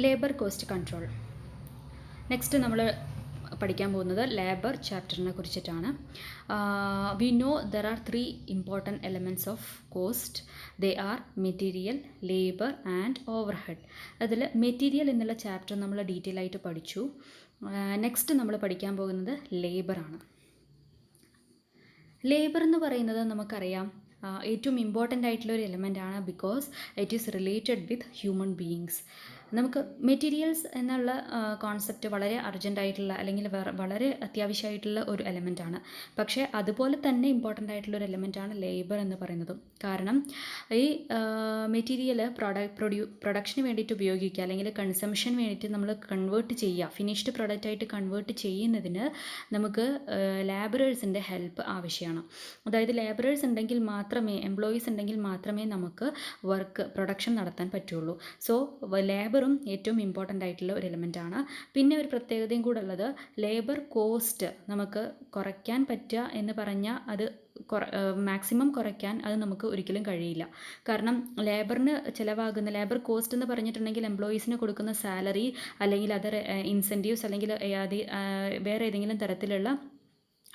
Labour cost control. Next നമ്മൾ പഠിക്കാൻ പോകുന്നത് ലേബർ ചാപ്റ്ററിനെ കുറിച്ചിട്ടാണ്. We know there are 3 important elements of cost. They are material, labour and overhead. അതിൽ material എന്നുള്ള chapter നമ്മൾ ഡീറ്റെയിൽ ആയിട്ട് പഠിച്ചു. നെക്സ്റ്റ് നമ്മൾ പഠിക്കാൻ പോകുന്നത് ലേബറാണ്. ലേബർ എന്ന് പറയുന്നത് നമുക്കറിയാം ഏറ്റവും ഇമ്പോർട്ടൻ്റ് ആയിട്ടുള്ള ഒരു എലമെൻ്റ് ആണ്. Because it is related with human beings. നമുക്ക് മെറ്റീരിയൽസ് എന്നുള്ള കോൺസെപ്റ്റ് വളരെ അർജൻറ്റായിട്ടുള്ള അല്ലെങ്കിൽ വളരെ അത്യാവശ്യമായിട്ടുള്ള ഒരു എലമെൻ്റാണ്. പക്ഷേ അതുപോലെ തന്നെ ഇമ്പോർട്ടൻ്റ് ആയിട്ടുള്ള ഒരു എലമെൻ്റാണ് ലേബർ എന്ന് പറയുന്നതും. കാരണം ഈ മെറ്റീരിയൽ പ്രൊഡക്ഷന് വേണ്ടിയിട്ട് ഉപയോഗിക്കുക അല്ലെങ്കിൽ കൺസംഷന് വേണ്ടിയിട്ട് നമ്മൾ കൺവേർട്ട് ചെയ്യുക, ഫിനിഷ്ഡ് പ്രൊഡക്റ്റായിട്ട് കൺവേർട്ട് ചെയ്യുന്നതിന് നമുക്ക് ലേബറേഴ്സിൻ്റെ ഹെൽപ്പ് ആവശ്യമാണ്. അതായത് ലേബറേഴ്സ് ഉണ്ടെങ്കിൽ മാത്രമേ, എംപ്ലോയീസ് ഉണ്ടെങ്കിൽ മാത്രമേ നമുക്ക് പ്രൊഡക്ഷൻ നടത്താൻ പറ്റുള്ളൂ. സോ ലേബറും ഏറ്റവും ഇമ്പോർട്ടൻ്റ് ആയിട്ടുള്ള ഒരു എലമെൻ്റാണ്. പിന്നെ ഒരു പ്രത്യേകതയും കൂടെ ഉള്ളത്, ലേബർ കോസ്റ്റ് നമുക്ക് കുറയ്ക്കാൻ പറ്റുക എന്ന് പറഞ്ഞാൽ അത് മാക്സിമം കുറയ്ക്കാൻ അത് നമുക്ക് ഒരിക്കലും കഴിയില്ല. കാരണം ലേബറിന് ചിലവാകുന്ന ലേബർ കോസ്റ്റ് എന്ന് പറഞ്ഞിട്ടുണ്ടെങ്കിൽ എംപ്ലോയീസിന് കൊടുക്കുന്ന സാലറി അല്ലെങ്കിൽ അതർ ഇൻസെൻറ്റീവ്സ് അല്ലെങ്കിൽ വേറെ ഏതെങ്കിലും തരത്തിലുള്ള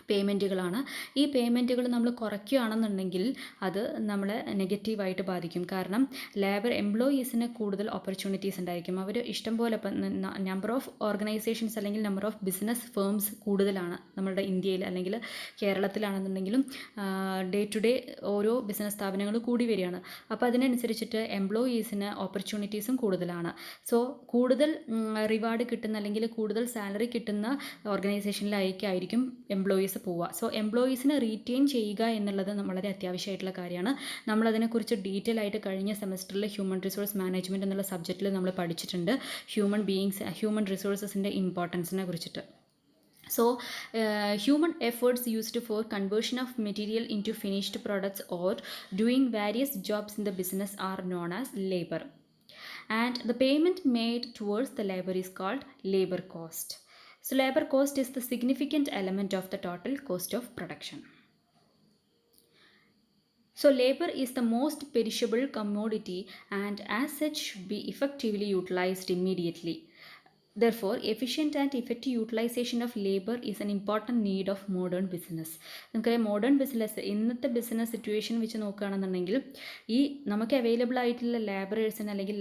പേയ്മെൻറ്റുകളാണ്. ഈ പേയ്മെൻറ്റുകൾ നമ്മൾ കുറയ്ക്കുകയാണെന്നുണ്ടെങ്കിൽ അത് നമ്മളെ നെഗറ്റീവായിട്ട് ബാധിക്കും. കാരണം എംപ്ലോയീസിന് കൂടുതൽ ഓപ്പർച്യൂണിറ്റീസ് ഉണ്ടായിരിക്കും. അവർ ഇഷ്ടംപോലെ ഇപ്പം നമ്പർ ഓഫ് ഓർഗനൈസേഷൻസ് അല്ലെങ്കിൽ നമ്പർ ഓഫ് ബിസിനസ് ഫേംസ് കൂടുതലാണ് നമ്മുടെ ഇന്ത്യയിൽ അല്ലെങ്കിൽ കേരളത്തിലാണെന്നുണ്ടെങ്കിലും. ഡേ ടു ഡേ ഓരോ ബിസിനസ് സ്ഥാപനങ്ങൾ കൂടി വരികയാണ്. അപ്പോൾ അതിനനുസരിച്ചിട്ട് എംപ്ലോയീസിന് ഓപ്പർച്യൂണിറ്റീസും കൂടുതലാണ്. സോ കൂടുതൽ റിവാർഡ് കിട്ടുന്ന അല്ലെങ്കിൽ കൂടുതൽ സാലറി കിട്ടുന്ന ഓർഗനൈസേഷനിലായിരിക്കും എംപ്ലോയീസ് പോവുക. സോ എംപ്ലോയീസിനെ റീറ്റെയിൻ ചെയ്യുക എന്നുള്ളത് വളരെ അത്യാവശ്യമായിട്ടുള്ള കാര്യമാണ്. നമ്മളതിനെക്കുറിച്ച് ഡീറ്റെയിൽ ആയിട്ട് കഴിഞ്ഞ സെമസ്റ്ററിൽ ഹ്യൂമൻ റിസോഴ്സ് മാനേജ്മെൻറ്റ് എന്നുള്ള സബ്ജക്റ്റിൽ നമ്മൾ പഠിച്ചിട്ടുണ്ട്. ഹ്യൂമൻ റിസോഴ്സസിൻ്റെ ഇമ്പോർട്ടൻസിനെ കുറിച്ചിട്ട്. So, human efforts used for conversion of material into finished products or doing various jobs in the business are known as labor. And the payment made towards the labor is called labor cost. So, labor cost is the significant element of the total cost of production. So, labor is the most perishable commodity and as such should be effectively utilized immediately. Therefore, efficient and effective utilization of labor is an important need of modern business. നമുക്കറിയാം modern ഇന്നത്തെ business situation വെച്ച് നോക്കുകയാണെന്നുണ്ടെങ്കിൽ ഈ നമുക്ക് available ആയിട്ടുള്ള ലേബറേഴ്സിന് അല്ലെങ്കിൽ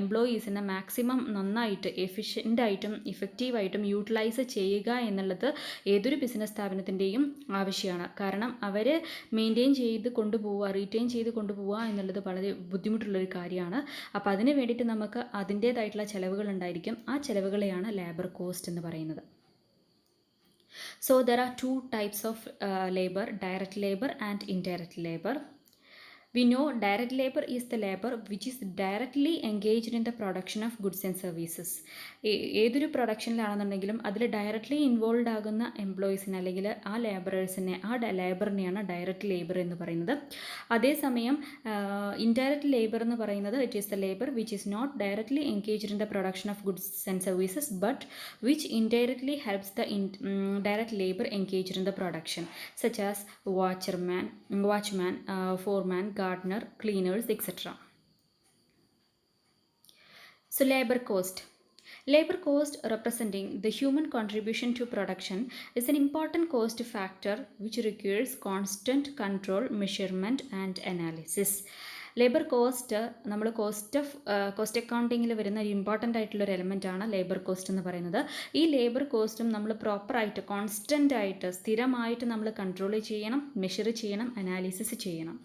എംപ്ലോയീസിനെ maximum നന്നായിട്ട് എഫിഷ്യൻ്റായിട്ടും ഇഫക്റ്റീവായിട്ടും utilise ചെയ്യുക എന്നുള്ളത് ഏതൊരു ബിസിനസ് സ്ഥാപനത്തിൻ്റെയും ആവശ്യമാണ്. കാരണം അവർ റീറ്റെയിൻ ചെയ്ത് കൊണ്ടുപോവുക എന്നുള്ളത് വളരെ ബുദ്ധിമുട്ടുള്ളൊരു കാര്യമാണ്. അപ്പോൾ അതിന് വേണ്ടിയിട്ട് നമുക്ക് അതിൻ്റേതായിട്ടുള്ള ചിലവുകൾ ഉണ്ടായിരിക്കും. ആ ചിലവുകളെയാണ് ലേബർ കോസ്റ്റ് എന്ന് പറയുന്നത്. So there are 2 types of labor, direct labor and indirect labor. We know direct labor is the labor which is directly engaged in the production of goods and services. ഏതൊരു പ്രൊഡക്ഷനിലാണെന്നുണ്ടെങ്കിലും അതിൽ directly involve ആകുന്ന എംപ്ലോയീസിനെ അല്ലെങ്കിൽ ആ ലേബറിനെയാണ് direct labour എന്ന് പറയുന്നത്. അതേസമയം indirect labour എന്ന് പറയുന്നത് it is the labour which is not directly engaged in the production of goods and services but which indirectly helps the direct labour engaged in the production such as watchman, foreman, gardener, cleaners, etc. So, labor cost. Labor cost, representing the human contribution to production, is an important cost factor which requires constant control, measurement and analysis. Labour cost നമ്മൾ cost അക്കൗണ്ടിങ്ങിൽ വരുന്ന ഒരു important ആയിട്ടുള്ളൊരു എലമെൻ്റാണ് labour cost എന്ന് പറയുന്നത്. ഈ labour കോസ്റ്റും നമ്മൾ പ്രോപ്പറായിട്ട് കോൺസ്റ്റൻ്റായിട്ട് സ്ഥിരമായിട്ട് നമ്മൾ കൺട്രോൾ ചെയ്യണം, മെഷർ ചെയ്യണം, അനാലിസിസ് ചെയ്യണം.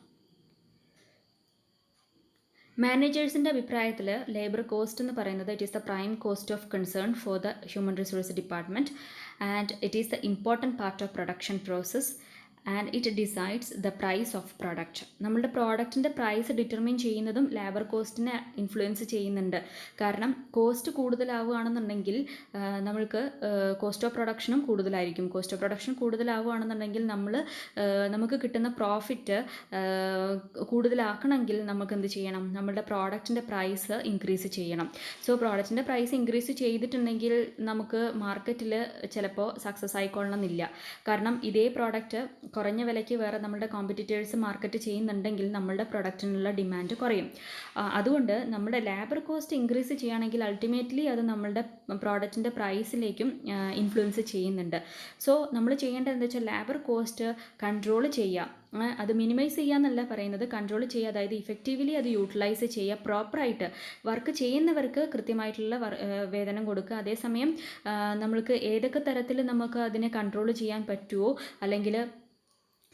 മാനേജേഴ്സിൻ്റെ അഭിപ്രായത്തിൽ ലേബർ കോസ്റ്റ് എന്ന് പറയുന്നത് it is the prime cost of concern for the human resource department and it is the important part of production process and it decides the price of product. നമ്മളുടെ പ്രോഡക്റ്റിൻ്റെ price determine ചെയ്യുന്നതും labour കോസ്റ്റിനെ influence ചെയ്യുന്നുണ്ട്. കാരണം cost കൂടുതലാവുകയാണെന്നുണ്ടെങ്കിൽ നമ്മൾക്ക് cost of പ്രൊഡക്ഷനും കൂടുതലായിരിക്കും. Cost of production കൂടുതലാവുകയാണെന്നുണ്ടെങ്കിൽ നമുക്ക് കിട്ടുന്ന പ്രോഫിറ്റ് കൂടുതലാക്കണമെങ്കിൽ നമുക്ക് എന്ത് ചെയ്യണം? നമ്മുടെ പ്രോഡക്റ്റിൻ്റെ പ്രൈസ് ഇൻക്രീസ് ചെയ്യണം. സോ പ്രോഡക്റ്റിൻ്റെ പ്രൈസ് ഇൻക്രീസ് ചെയ്തിട്ടുണ്ടെങ്കിൽ നമുക്ക് മാർക്കറ്റിൽ ചിലപ്പോൾ സക്സസ് ആയിക്കൊള്ളണമെന്നില്ല. കാരണം ഇതേ പ്രോഡക്റ്റ് കുറഞ്ഞ വിലയ്ക്ക് വേറെ നമ്മളുടെ കോമ്പറ്റീറ്റേഴ്സ് മാർക്കറ്റ് ചെയ്യുന്നുണ്ടെങ്കിൽ നമ്മളുടെ പ്രൊഡക്റ്റിനുള്ള ഡിമാൻഡ് കുറയും. അതുകൊണ്ട് നമ്മുടെ ലേബർ കോസ്റ്റ് ഇൻക്രീസ് ചെയ്യുകയാണെങ്കിൽ അൾട്ടിമേറ്റ്ലി അത് നമ്മളുടെ പ്രോഡക്റ്റിൻ്റെ പ്രൈസിലേക്കും ഇൻഫ്ലുവൻസ് ചെയ്യുന്നുണ്ട്. സോ നമ്മൾ ചെയ്യേണ്ടത് എന്താ വെച്ചാൽ ലേബർ കോസ്റ്റ് കൺട്രോൾ ചെയ്യുക. അത് മിനിമൈസ് ചെയ്യുക എന്നല്ല പറയുന്നത്, കൺട്രോൾ ചെയ്യുക. അതായത് ഇഫക്റ്റീവ്ലി അത് യൂട്ടിലൈസ് ചെയ്യുക, പ്രോപ്പറായിട്ട് വർക്ക് ചെയ്യുന്നവർക്ക് കൃത്യമായിട്ടുള്ള വേതനം കൊടുക്കുക. അതേസമയം നമ്മൾക്ക് ഏതൊക്കെ തരത്തിൽ നമുക്ക് അതിനെ കൺട്രോൾ ചെയ്യാൻ പറ്റുമോ അല്ലെങ്കിൽ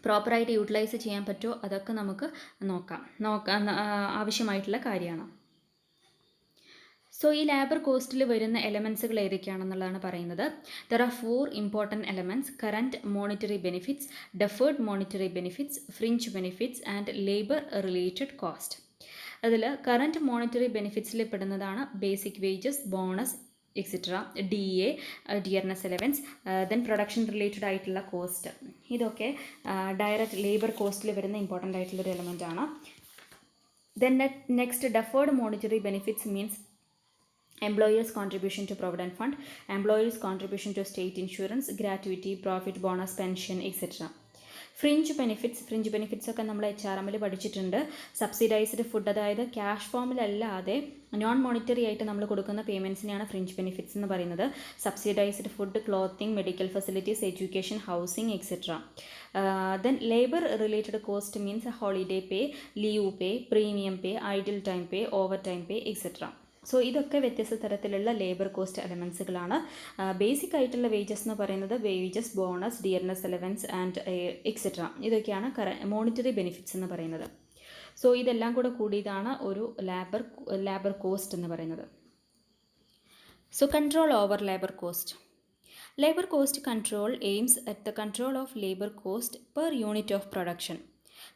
പ്രോപ്പറായിട്ട് യൂട്ടിലൈസ് ചെയ്യാൻ പറ്റുമോ അതൊക്കെ നമുക്ക് നോക്കാൻ ആവശ്യമായിട്ടുള്ള കാര്യമാണ്. സോ ഈ ലേബർ കോസ്റ്റിൽ വരുന്ന എലമെൻസുകൾ ഏതൊക്കെയാണെന്നുള്ളതാണ് പറയുന്നത്. There are 4 important elements: current monetary benefits, deferred monetary benefits, fringe benefits and labour related cost. അതിൽ കറൻറ്റ് മോണിറ്ററി ബെനിഫിറ്റ്സിൽ പെടുന്നതാണ് basic wages, bonus, etcetera, DA, dearness allowance, then production related ആയിട്ടുള്ള കോസ്റ്റ്. ഇതൊക്കെ ഡയറക്റ്റ് ലേബർ കോസ്റ്റിൽ വരുന്ന important ആയിട്ടുള്ളൊരു element ആണ്. Then next deferred monetary benefits means employers' contribution to provident fund, employers' contribution to state insurance, gratuity, profit, bonus, pension, etc. Fringe benefits ഒക്കെ നമ്മൾ HRMൽ പഠിച്ചിട്ടുണ്ട്. സബ്സിഡൈസ്ഡ് ഫുഡ്, അതായത് ക്യാഷ് ഫോമിലല്ലാതെ നോൺ മോണിറ്ററി ആയിട്ട് നമ്മൾ കൊടുക്കുന്ന പേയ്മെൻറ്റ്സിനെയാണ് ഫ്രിഞ്ച് ബെനിഫിറ്റ്സ് എന്ന് പറയുന്നത്. Subsidised food, clothing, medical facilities, education, housing, etcetera. Then labour related cost means holiday pay, leave pay, premium pay, idle time pay, overtime pay, etcetera. So ഇതൊക്കെ വ്യത്യസ്ത തരത്തിലുള്ള labour cost എലമെൻസുകളാണ്. Basic ആയിട്ടുള്ള wages എന്ന് പറയുന്നത് wages, bonus, dearness allowance and etcetera. ഇതൊക്കെയാണ് monetary benefits എന്ന് പറയുന്നത്. സോ ഇതെല്ലാം കൂടെ കൂടിയതാണ് ഒരു ലേബർ കോസ്റ്റ് എന്ന് പറയുന്നത്. So control over labour cost. Labor cost control aims at the control of labor cost per unit of production.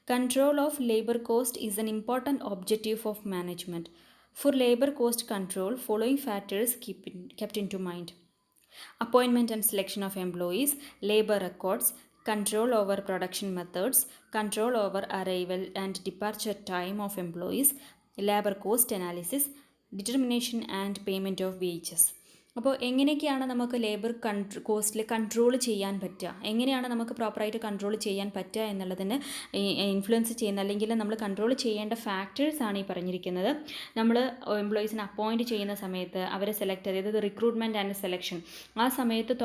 Control of labor cost is an important objective of management. For labor cost control, following factors kept into mind: appointment and selection of employees, labor records, control over production methods, control over arrival and departure time of employees, labor cost analysis, determination and payment of wages. അപ്പോൾ എങ്ങനെയൊക്കെയാണ് നമുക്ക് labour കോസ്റ്റിൽ control ചെയ്യാൻ പറ്റുക, എങ്ങനെയാണ് നമുക്ക് പ്രോപ്പറായിട്ട് control ചെയ്യാൻ പറ്റുക എന്നുള്ളതിന് ഇൻഫ്ലുവൻസ് ചെയ്യുന്ന അല്ലെങ്കിൽ നമ്മൾ കൺട്രോൾ ചെയ്യേണ്ട ഫാക്ടേഴ്സാണ് ഈ പറഞ്ഞിരിക്കുന്നത്. നമ്മൾ എംപ്ലോയീസിനെ അപ്പോയിൻറ്റ് ചെയ്യുന്ന സമയത്ത് അവരെ സെലക്ട് ചെയ്ത്, അതായത് റിക്രൂട്ട്മെൻറ്റ് ആൻഡ് സെലക്ഷൻ, ആ സമയത്ത്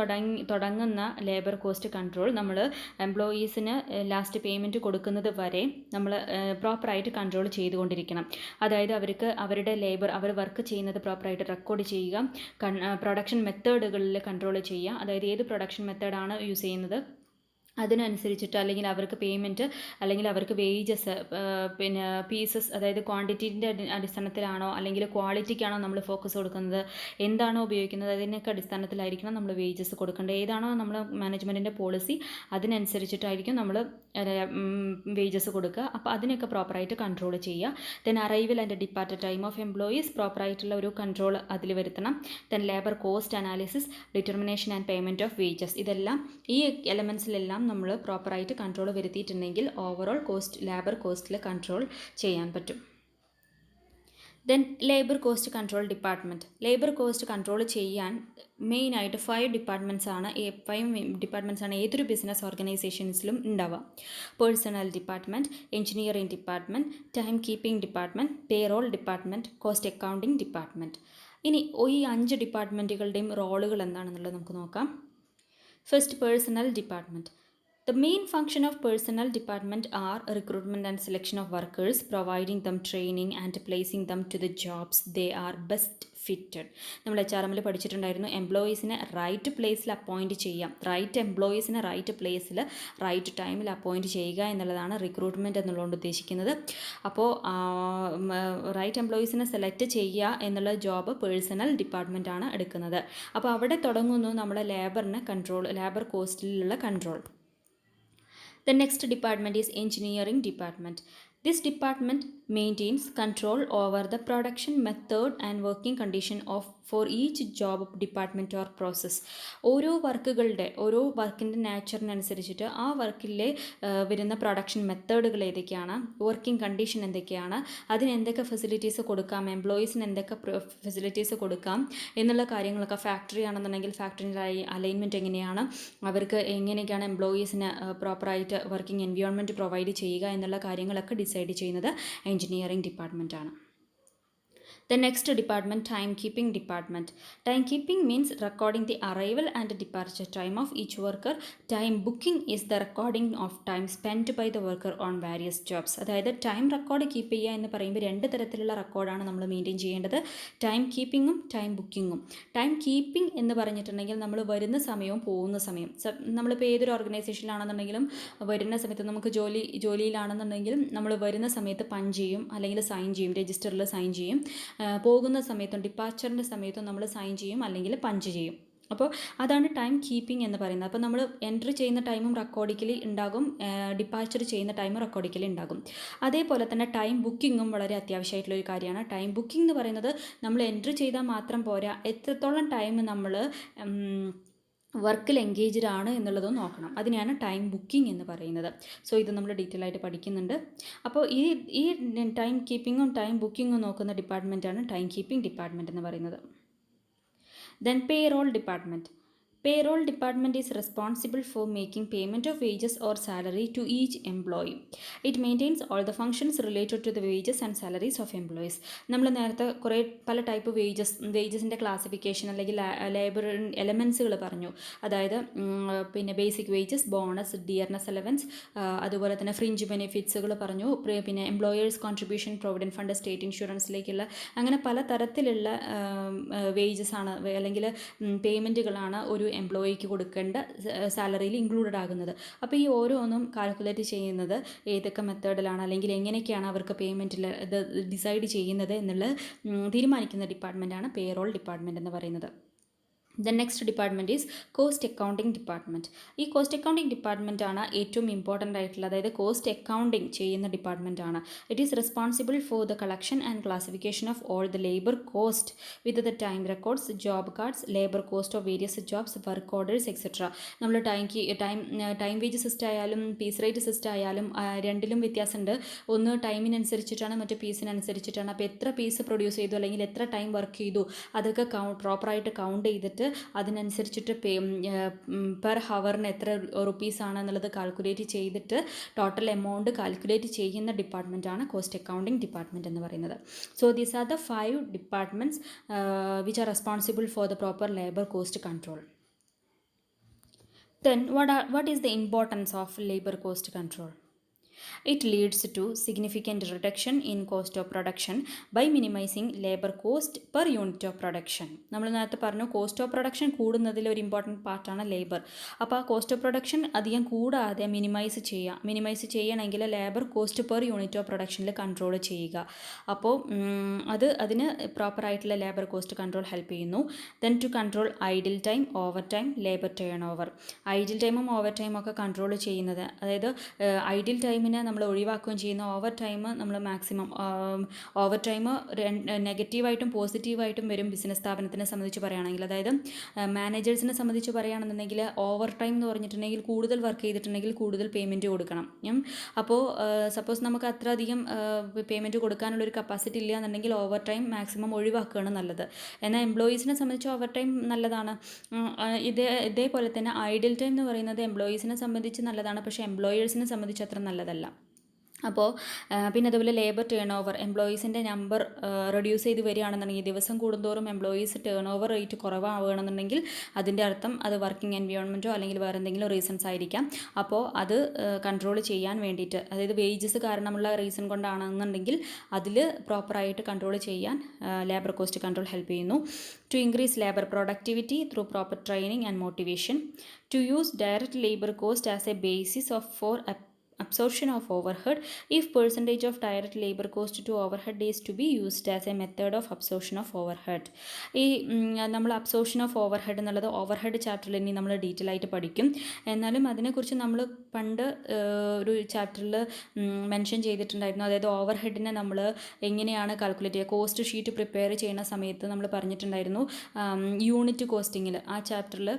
തുടങ്ങുന്ന ലേബർ കോസ്റ്റ് കൺട്രോൾ നമ്മൾ എംപ്ലോയീസിന് ലാസ്റ്റ് പേയ്മെൻറ്റ് കൊടുക്കുന്നത് വരെ നമ്മൾ പ്രോപ്പറായിട്ട് കൺട്രോൾ ചെയ്തുകൊണ്ടിരിക്കണം. അതായത് അവർക്ക് അവരുടെ അവർ വർക്ക് ചെയ്യുന്നത് പ്രോപ്പറായിട്ട് റെക്കോർഡ് ചെയ്യുക, പ്രൊഡക്ഷൻ മെത്തേഡുകളിൽ കൺട്രോൾ ചെയ്യുക. അതായത് ഏത് പ്രൊഡക്ഷൻ മെത്തേഡാണ് യൂസ് ചെയ്യുന്നത് അതിനനുസരിച്ചിട്ട്, അല്ലെങ്കിൽ അവർക്ക് പേയ്മെൻറ്റ് അല്ലെങ്കിൽ അവർക്ക് വേജസ്, പിന്നെ പീസസ്, അതായത് ക്വാണ്ടിറ്റീൻ്റെ അടിസ്ഥാനത്തിലാണോ അല്ലെങ്കിൽ ക്വാളിറ്റിക്കാണോ നമ്മൾ ഫോക്കസ് കൊടുക്കുന്നത്, എന്താണോ ഉപയോഗിക്കുന്നത് അതിനൊക്കെ അടിസ്ഥാനത്തിലായിരിക്കണം നമ്മൾ വേജസ് കൊടുക്കേണ്ടത്. ഏതാണോ നമ്മൾ മാനേജ്മെൻറ്റിൻ്റെ പോളിസി അതിനനുസരിച്ചിട്ടായിരിക്കും നമ്മൾ വേജസ് കൊടുക്കുക. അപ്പോൾ അതിനൊക്കെ പ്രോപ്പറായിട്ട് കൺട്രോൾ ചെയ്യുക. Then arrival and departure time of employees, പ്രോപ്പറായിട്ടുള്ള ഒരു കൺട്രോൾ അതിൽ വരുത്തണം. Then labour cost analysis, determination and payment of wages. ഇതെല്ലാം ഈ എലമെൻറ്റ്സിലെല്ലാം നമ്മൾ പ്രോപ്പറായിട്ട് കൺട്രോൾ വരുത്തിയിട്ടുണ്ടെങ്കിൽ ഓവറോൾ ലേബർ കോസ്റ്റിൽ കൺട്രോൾ ചെയ്യാൻ പറ്റും. Then labour cost control department. Labour cost control ചെയ്യാൻ മെയിനായിട്ട് 5 ഡിപ്പാർട്ട്മെൻറ്റ്സ് ആണ് ഏതൊരു ബിസിനസ് ഓർഗനൈസേഷൻസിലും ഉണ്ടാവുക. Personal department, engineering department, time keeping department, payroll department, cost accounting department. ഇനി ഈ 5 ഡിപ്പാർട്ട്മെൻറ്റുകളുടെയും റോളുകൾ എന്താണെന്നുള്ളത് നമുക്ക് നോക്കാം. First, personal department. The main function of personnel department are recruitment and selection of workers, providing them training and placing them to the jobs they are best fitted. നമ്മൾ HRMൽ പഠിച്ചിട്ടുണ്ടായിരുന്നു, എംപ്ലോയീസിനെ right പ്ലേസിൽ appoint ചെയ്യാം, എംപ്ലോയീസിനെ right പ്ലേസിൽ right ടൈമിൽ appoint ചെയ്യുക എന്നുള്ളതാണ് recruitment എന്നുള്ളതുകൊണ്ട് ഉദ്ദേശിക്കുന്നത്. അപ്പോൾ റൈറ്റ് എംപ്ലോയീസിനെ സെലക്ട് ചെയ്യുക എന്നുള്ള ജോബ് പേഴ്സണൽ ഡിപ്പാർട്ട്മെൻറ്റാണ് എടുക്കുന്നത്. അപ്പോൾ അവിടെ തുടങ്ങുന്നു നമ്മുടെ ലേബർ കോസ്റ്റിലുള്ള control. The next department is engineering department. This department maintains control over the production method and working condition of for each job department or process. ഓരോ വർക്കിൻ്റെ നാച്ചറിനനുസരിച്ചിട്ട് ആ വർക്കിലെ വരുന്ന പ്രൊഡക്ഷൻ മെത്തേഡുകൾ ഏതൊക്കെയാണ്, വർക്കിംഗ് കണ്ടീഷൻ എന്തൊക്കെയാണ്, അതിന് എന്തൊക്കെ ഫെസിലിറ്റീസ് കൊടുക്കാം, എംപ്ലോയീസിന് എന്തൊക്കെ ഫെസിലിറ്റീസ് കൊടുക്കാം എന്നുള്ള കാര്യങ്ങളൊക്കെ, ഫാക്ടറി ആണെന്നുണ്ടെങ്കിൽ ഫാക്ടറിൻ്റെ അലൈൻമെൻറ്റ് എങ്ങനെയാണ്, അവർക്ക് എങ്ങനെയൊക്കെയാണ് എംപ്ലോയീസിന് പ്രോപ്പറായിട്ട് വർക്കിംഗ് എൻവയോൺമെൻറ്റ് പ്രൊവൈഡ് ചെയ്യുക എന്നുള്ള കാര്യങ്ങളൊക്കെ ഡിസൈഡ് ചെയ്യുന്നത് engineering ഡിപ്പാർട്ട്മെൻറ്റാണ്. The next department, timekeeping department. Timekeeping means recording the arrival and departure time of each worker. Time booking is the recording of time spent by the worker on various jobs. അതായത് time record keep ചെയ്യുക എന്ന് പറയുമ്പോൾ രണ്ട് തരത്തിലുള്ള റെക്കോർഡാണ് നമ്മൾ maintain ചെയ്യേണ്ടത്, time കീപ്പിങ്ങും time ബുക്കിങ്ങും. Time keeping എന്ന് പറഞ്ഞിട്ടുണ്ടെങ്കിൽ നമ്മൾ വരുന്ന സമയവും പോകുന്ന സമയം, നമ്മളിപ്പോൾ ഏതൊരു ഓർഗനൈസേഷനിലാണെന്നുണ്ടെങ്കിലും വരുന്ന സമയത്ത് നമുക്ക് ജോലിയിലാണെന്നുണ്ടെങ്കിലും നമ്മൾ വരുന്ന സമയത്ത് പഞ്ച് ചെയ്യും അല്ലെങ്കിൽ സൈൻ ചെയ്യും, രജിസ്റ്ററിൽ സൈൻ ചെയ്യും. പോകുന്ന സമയത്തും ഡിപ്പാച്ചറിൻ്റെ സമയത്തും നമ്മൾ സൈൻ ചെയ്യും അല്ലെങ്കിൽ പഞ്ച് ചെയ്യും. അപ്പോൾ അതാണ് ടൈം കീപ്പിംഗ് എന്ന് പറയുന്നത്. അപ്പോൾ നമ്മൾ എൻട്രി ചെയ്യുന്ന ടൈമും റെക്കോർഡിക്കലി ഉണ്ടാകും, ഡിപ്പാച്ചർ ചെയ്യുന്ന ടൈമും റെക്കോർഡിക്കലി ഉണ്ടാകും. അതേപോലെ തന്നെ ടൈം ബുക്കിങ്ങും വളരെ അത്യാവശ്യമായിട്ടുള്ളൊരു കാര്യമാണ്. ടൈം ബുക്കിംഗ് എന്ന് പറയുന്നത് നമ്മൾ എൻട്രി ചെയ്താൽ മാത്രം പോരാ, എത്രത്തോളം ടൈം നമ്മൾ വർക്കിൽ എൻഗേജ്ഡ് ആണ് എന്നുള്ളതും നോക്കണം. അതിനെയാണ് ടൈം ബുക്കിംഗ് എന്ന് പറയുന്നത്. സോ ഇത് നമ്മൾ ഡീറ്റെയിൽ ആയിട്ട് പഠിക്കുന്നുണ്ട്. അപ്പോൾ ഈ ടൈം കീപ്പിങ്ങും ടൈം ബുക്കിങ്ങും നോക്കുന്ന ഡിപ്പാർട്ട്മെൻറ്റാണ് ടൈം കീപ്പിംഗ് ഡിപ്പാർട്ട്മെൻറ്റ് എന്ന് പറയുന്നത്. Then payroll department. Payroll department is responsible for making payment of wages or salary to each employee. It maintains all the functions related to the wages and salaries of employees. നമ്മൾ നേരത്തെ പല type വേജസിൻ്റെ classification അല്ലെങ്കിൽ labour എലമെൻസുകൾ പറഞ്ഞു. അതായത് പിന്നെ basic wages, bonus, dearness allowance, അതുപോലെ തന്നെ ഫ്രിഞ്ച് ബെനിഫിറ്റ്സുകൾ പറഞ്ഞു. പിന്നെ employers contribution, provident fund, state ഇൻഷുറൻസിലേക്കുള്ള അങ്ങനെ പല തരത്തിലുള്ള വേജസ് ആണ് അല്ലെങ്കിൽ പേയ്മെൻറ്റുകളാണ് ഒരു എംപ്ലോയിക്ക് കൊടുക്കേണ്ട സാലറിയിൽ ഇൻക്ലൂഡഡ് ആകുന്നത്. അപ്പോൾ ഈ ഓരോന്നും കാൽക്കുലേറ്റ് ചെയ്യുന്നത് ഏതൊക്കെ മെത്തേഡിലാണ് അല്ലെങ്കിൽ എങ്ങനെയൊക്കെയാണ് അവർക്ക് പേയ്മെൻറ്റിൽ ഇത് ഡിസൈഡ് ചെയ്യുന്നത് എന്നുള്ളത് തീരുമാനിക്കുന്ന ഡിപ്പാർട്ട്മെൻറ്റാണ് പേറോൾ ഡിപ്പാർട്ട്മെൻറ്റ് എന്ന് പറയുന്നത്. The next department is cost accounting department. ഈ കോസ്റ്റ് അക്കൗണ്ടിങ് ഡിപ്പാർട്ട്മെൻറ്റ് ആണ് ഏറ്റവും ഇമ്പോർട്ടൻ്റ് ആയിട്ടുള്ള, അതായത് കോസ്റ്റ് അക്കൗണ്ടിങ് ചെയ്യുന്ന ഡിപ്പാർട്ട്മെൻറ്റ് ആണ്. It is responsible for the collection and classification of all the labour cost with the time records, job cards, labour cost of various jobs, work orders etcetera. നമ്മൾ time wage system ആയാലും piece rate system ആയാലും രണ്ടിലും വ്യത്യാസമുണ്ട്. ഒന്ന് ടൈമിനനുസരിച്ചിട്ടാണ്, മറ്റു പീസിനനുസരിച്ചിട്ടാണ്. അപ്പോൾ എത്ര piece produce ചെയ്തു അല്ലെങ്കിൽ എത്ര ടൈം വർക്ക് ചെയ്തു അതൊക്കെ പ്രോപ്പറായിട്ട് കൗണ്ട് ചെയ്തിട്ട് അതിനനുസരിച്ചിട്ട് പെർ ഹവറിന് എത്ര റുപ്പീസാണ് എന്നുള്ളത് കാൽക്കുലേറ്റ് ചെയ്തിട്ട് ടോട്ടൽ എമൗണ്ട് കാൽക്കുലേറ്റ് ചെയ്യുന്ന ഡിപ്പാർട്ട്മെൻറ്റാണ് കോസ്റ്റ് അക്കൗണ്ടിങ് ഡിപ്പാർട്ട്മെൻറ്റ് എന്ന് പറയുന്നത്. So these are the 5 departments which are responsible for the proper labour cost control. Then what is the importance of labor cost control? It leads to significant reduction in cost of production by minimizing labor cost per unit of production. നമ്മൾ നേരത്തെ പറഞ്ഞു cost of production കൂടുന്നതിൽ ഒരു important പാർട്ടാണ് labour. അപ്പോൾ ആ cost of production അധികം കൂടാതെ minimise ചെയ്യണമെങ്കിൽ labour cost per unit of പ്രൊഡക്ഷനിൽ കൺട്രോൾ ചെയ്യുക. അപ്പോൾ അതിന് പ്രോപ്പറായിട്ടുള്ള ലേബർ കോസ്റ്റ് കൺട്രോൾ ഹെൽപ്പ് ചെയ്യുന്നു. Then to control idle time, over time, labour turn over. Idle ടൈമും ഓവർ ടൈമും ഒക്കെ കൺട്രോൾ ചെയ്യുന്നത്, അതായത് ഐഡിൽ ടൈമിന് നമ്മൾ ഒഴിവാക്കുകയും ചെയ്യുന്ന ഓവർ ടൈം നമ്മൾ മാക്സിമം ഓവർ ടൈം നെഗറ്റീവായിട്ടും പോസിറ്റീവായിട്ടും വരും ബിസിനസ് സ്ഥാപനത്തിനെ സംബന്ധിച്ച് പറയുകയാണെങ്കിൽ. അതായത് മാനേജേഴ്സിനെ സംബന്ധിച്ച് പറയുകയാണെന്നുണ്ടെങ്കിൽ ഓവർ ടൈം എന്ന് പറഞ്ഞിട്ടുണ്ടെങ്കിൽ കൂടുതൽ വർക്ക് ചെയ്തിട്ടുണ്ടെങ്കിൽ കൂടുതൽ പേയ്മെൻറ്റ് കൊടുക്കണം. അപ്പോൾ സപ്പോസ് നമുക്ക് അത്ര അധികം പേയ്മെൻറ്റ് കൊടുക്കാനുള്ളൊരു കപ്പാസിറ്റി ഇല്ല എന്നുണ്ടെങ്കിൽ ഓവർ ടൈം മാക്സിമം ഒഴിവാക്കുകയാണ് നല്ലത്. എന്നാൽ എംപ്ലോയീസിനെ സംബന്ധിച്ച് ഓവർ ടൈം നല്ലതാണ്. ഇതേപോലെ തന്നെ ഐഡിൽ ടൈം എന്ന് പറയുന്നത് എംപ്ലോയീസിനെ സംബന്ധിച്ച് നല്ലതാണ്, പക്ഷേ എംപ്ലോയേഴ്സിനെ സംബന്ധിച്ച് അത്ര നല്ലതല്ല. അപ്പോൾ പിന്നെ അതുപോലെ ലേബർ ടേൺ ഓവർ, എംപ്ലോയീസിൻ്റെ നമ്പർ റെഡ്യൂസ് ചെയ്ത് വരികയാണെന്നുണ്ടെങ്കിൽ, ദിവസം കൂടുന്തോറും എംപ്ലോയീസ് ടേൺ ഓവർ റേറ്റ് കുറവാവുകയാണെന്നുണ്ടെങ്കിൽ അതിൻ്റെ അർത്ഥം അത് വർക്കിംഗ് എൻവയോൺമെൻറ്റോ അല്ലെങ്കിൽ വേറെ എന്തെങ്കിലും റീസൺസ് ആയിരിക്കാം. അപ്പോൾ അത് കൺട്രോൾ ചെയ്യാൻ വേണ്ടിയിട്ട്, അതായത് വേജസ് കാരണമുള്ള റീസൺ കൊണ്ടാണെന്നുണ്ടെങ്കിൽ അതിൽ പ്രോപ്പറായിട്ട് കൺട്രോൾ ചെയ്യാൻ ലേബർ കോസ്റ്റ് കൺട്രോൾ ഹെൽപ്പ് ചെയ്യുന്നു. To increase labour productivity through proper training and motivation. To use direct labour cost as a basis for absorption of overhead if percentage of direct labor cost to overhead is to be used as a method of absorption of overhead. ഈ നമ്മൾ absorption of overhead എന്നുള്ളത് overhead ചാപ്റ്ററിൽ ഇനി നമ്മൾ detail ആയിട്ട് പഠിക്കും. എന്നാലും അതിനെക്കുറിച്ച് നമ്മൾ പണ്ട് ഒരു ചാപ്റ്ററിൽ മെൻഷൻ ചെയ്തിട്ടുണ്ടായിരുന്നു. അതായത് ഓവർഹെഡിനെ നമ്മൾ എങ്ങനെയാണ് കാൽക്കുലേറ്റ് ചെയ്യുക, കോസ്റ്റ് ഷീറ്റ് പ്രിപ്പയർ ചെയ്യുന്ന സമയത്ത് നമ്മൾ പറഞ്ഞിട്ടുണ്ടായിരുന്നു യൂണിറ്റ് കോസ്റ്റിങ്ങിൽ. ആ ചാപ്റ്ററിൽ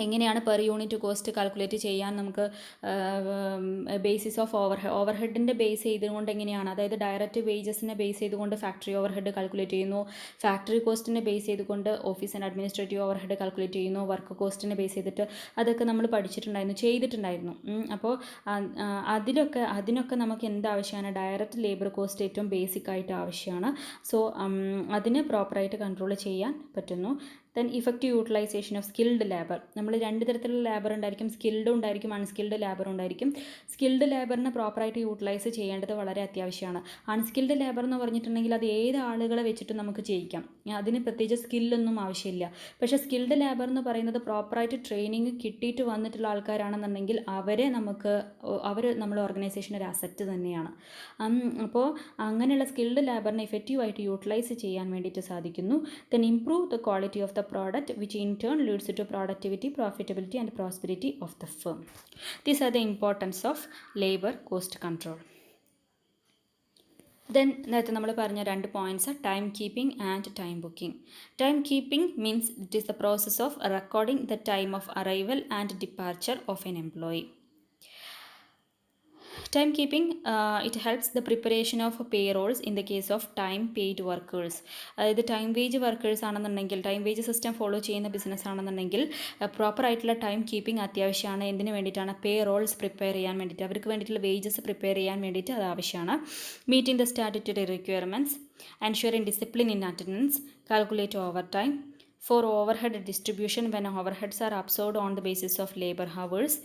എങ്ങനെയാണ് പെർ യൂണിറ്റ് കോസ്റ്റ് കാൽക്കുലേറ്റ് ചെയ്യാൻ നമുക്ക് ബേസിസ് ഓഫ് ഓവർഹെഡിൻ്റെ ബേസ് ചെയ്തുകൊണ്ട് എങ്ങനെയാണ്, അതായത് ഡയറക്റ്റ് വേജസിനെ ബേസ് ചെയ്തുകൊണ്ട് ഫാക്ടറി ഓവർഹെഡ് കാൽക്കുലേറ്റ് ചെയ്യുന്നു, ഫാക്ടറി കോസ്റ്റിനെ ബേസ് ചെയ്തുകൊണ്ട് office and administrative overhead calculate ചെയ്യുന്നു, വർക്ക് കോസ്റ്റിനെ ബേസ് ചെയ്തിട്ട് അതൊക്കെ നമ്മൾ ചെയ്തിട്ടുണ്ടായിരുന്നു. അപ്പോൾ അതിനൊക്കെ നമുക്ക് എന്താവശ്യമാണ്, ഡയറക്റ്റ് ലേബർ കോസ്റ്റ് ഏറ്റവും ബേസിക് ആയിട്ട് ആവശ്യമാണ്. സോ അതിന് പ്രോപ്പറായിട്ട് കൺട്രോൾ ചെയ്യാൻ പറ്റുന്നു. Then effective utilisation of skilled labour. നമ്മൾ രണ്ട് തരത്തിലുള്ള ലേബർ ഉണ്ടായിരിക്കും, സ്കിൽഡും ഉണ്ടായിരിക്കും, അൺസ്കിൽഡ് ലേബർ ഉണ്ടായിരിക്കും. സ്കിൽഡ് ലേബറിനെ പ്രോപ്പറായിട്ട് യൂട്ടിലൈസ് ചെയ്യേണ്ടത് വളരെ അത്യാവശ്യമാണ്. അൺസ്കിൽഡ് ലേബർ എന്ന് പറഞ്ഞിട്ടുണ്ടെങ്കിൽ അത് ഏത് ആളുകളെ വെച്ചിട്ട് നമുക്ക് ചെയ്യിക്കാം, അതിന് പ്രത്യേകിച്ച് സ്കില്ലൊന്നും ആവശ്യമില്ല. പക്ഷേ സ്കിൽഡ് ലേബർ എന്ന് പറയുന്നത് പ്രോപ്പറായിട്ട് ട്രെയിനിങ് കിട്ടിയിട്ട് വന്നിട്ടുള്ള ആൾക്കാരാണെന്നുണ്ടെങ്കിൽ അവർ നമ്മുടെ ഓർഗനൈസേഷൻ ഒരു അസറ്റ് തന്നെയാണ്. അപ്പോൾ അങ്ങനെയുള്ള സ്കിൽഡ് ലേബറിനെ ഇഫക്റ്റീവായിട്ട് യൂട്ടിലൈസ് ചെയ്യാൻ വേണ്ടിയിട്ട് സാധിക്കുന്നു. Then improve the quality of the product, which in turn leads to productivity, profitability and prosperity of the firm. These are the importance of labor cost control. Then നേരത്തെ നമ്മൾ പറഞ്ഞ രണ്ട് points, time keeping and time booking. Time keeping means it is the process of recording the time of arrival and departure of an employee. Time keeping, it helps the preparation of payrolls in the case of time paid workers. അതായത് time wage workers ആണെന്നുണ്ടെങ്കിൽ, time wage system follow ചെയ്യുന്ന business ആണെന്നുണ്ടെങ്കിൽ proper ആയിട്ടുള്ള time keeping അത്യാവശ്യമാണ്. എന്തിനു വേണ്ടിയിട്ടാണ്? Payrolls prepare ചെയ്യാൻ വേണ്ടിയിട്ട്, അവർക്ക് വേണ്ടിയിട്ടുള്ള വേജസ് പ്രിപ്പയർ ചെയ്യാൻ വേണ്ടിയിട്ട് അത് ആവശ്യമാണ്. Meeting the statutory requirements, ensuring discipline in attendance, calculate overtime, for overhead distribution when overheads are absorbed on the basis of labour hours.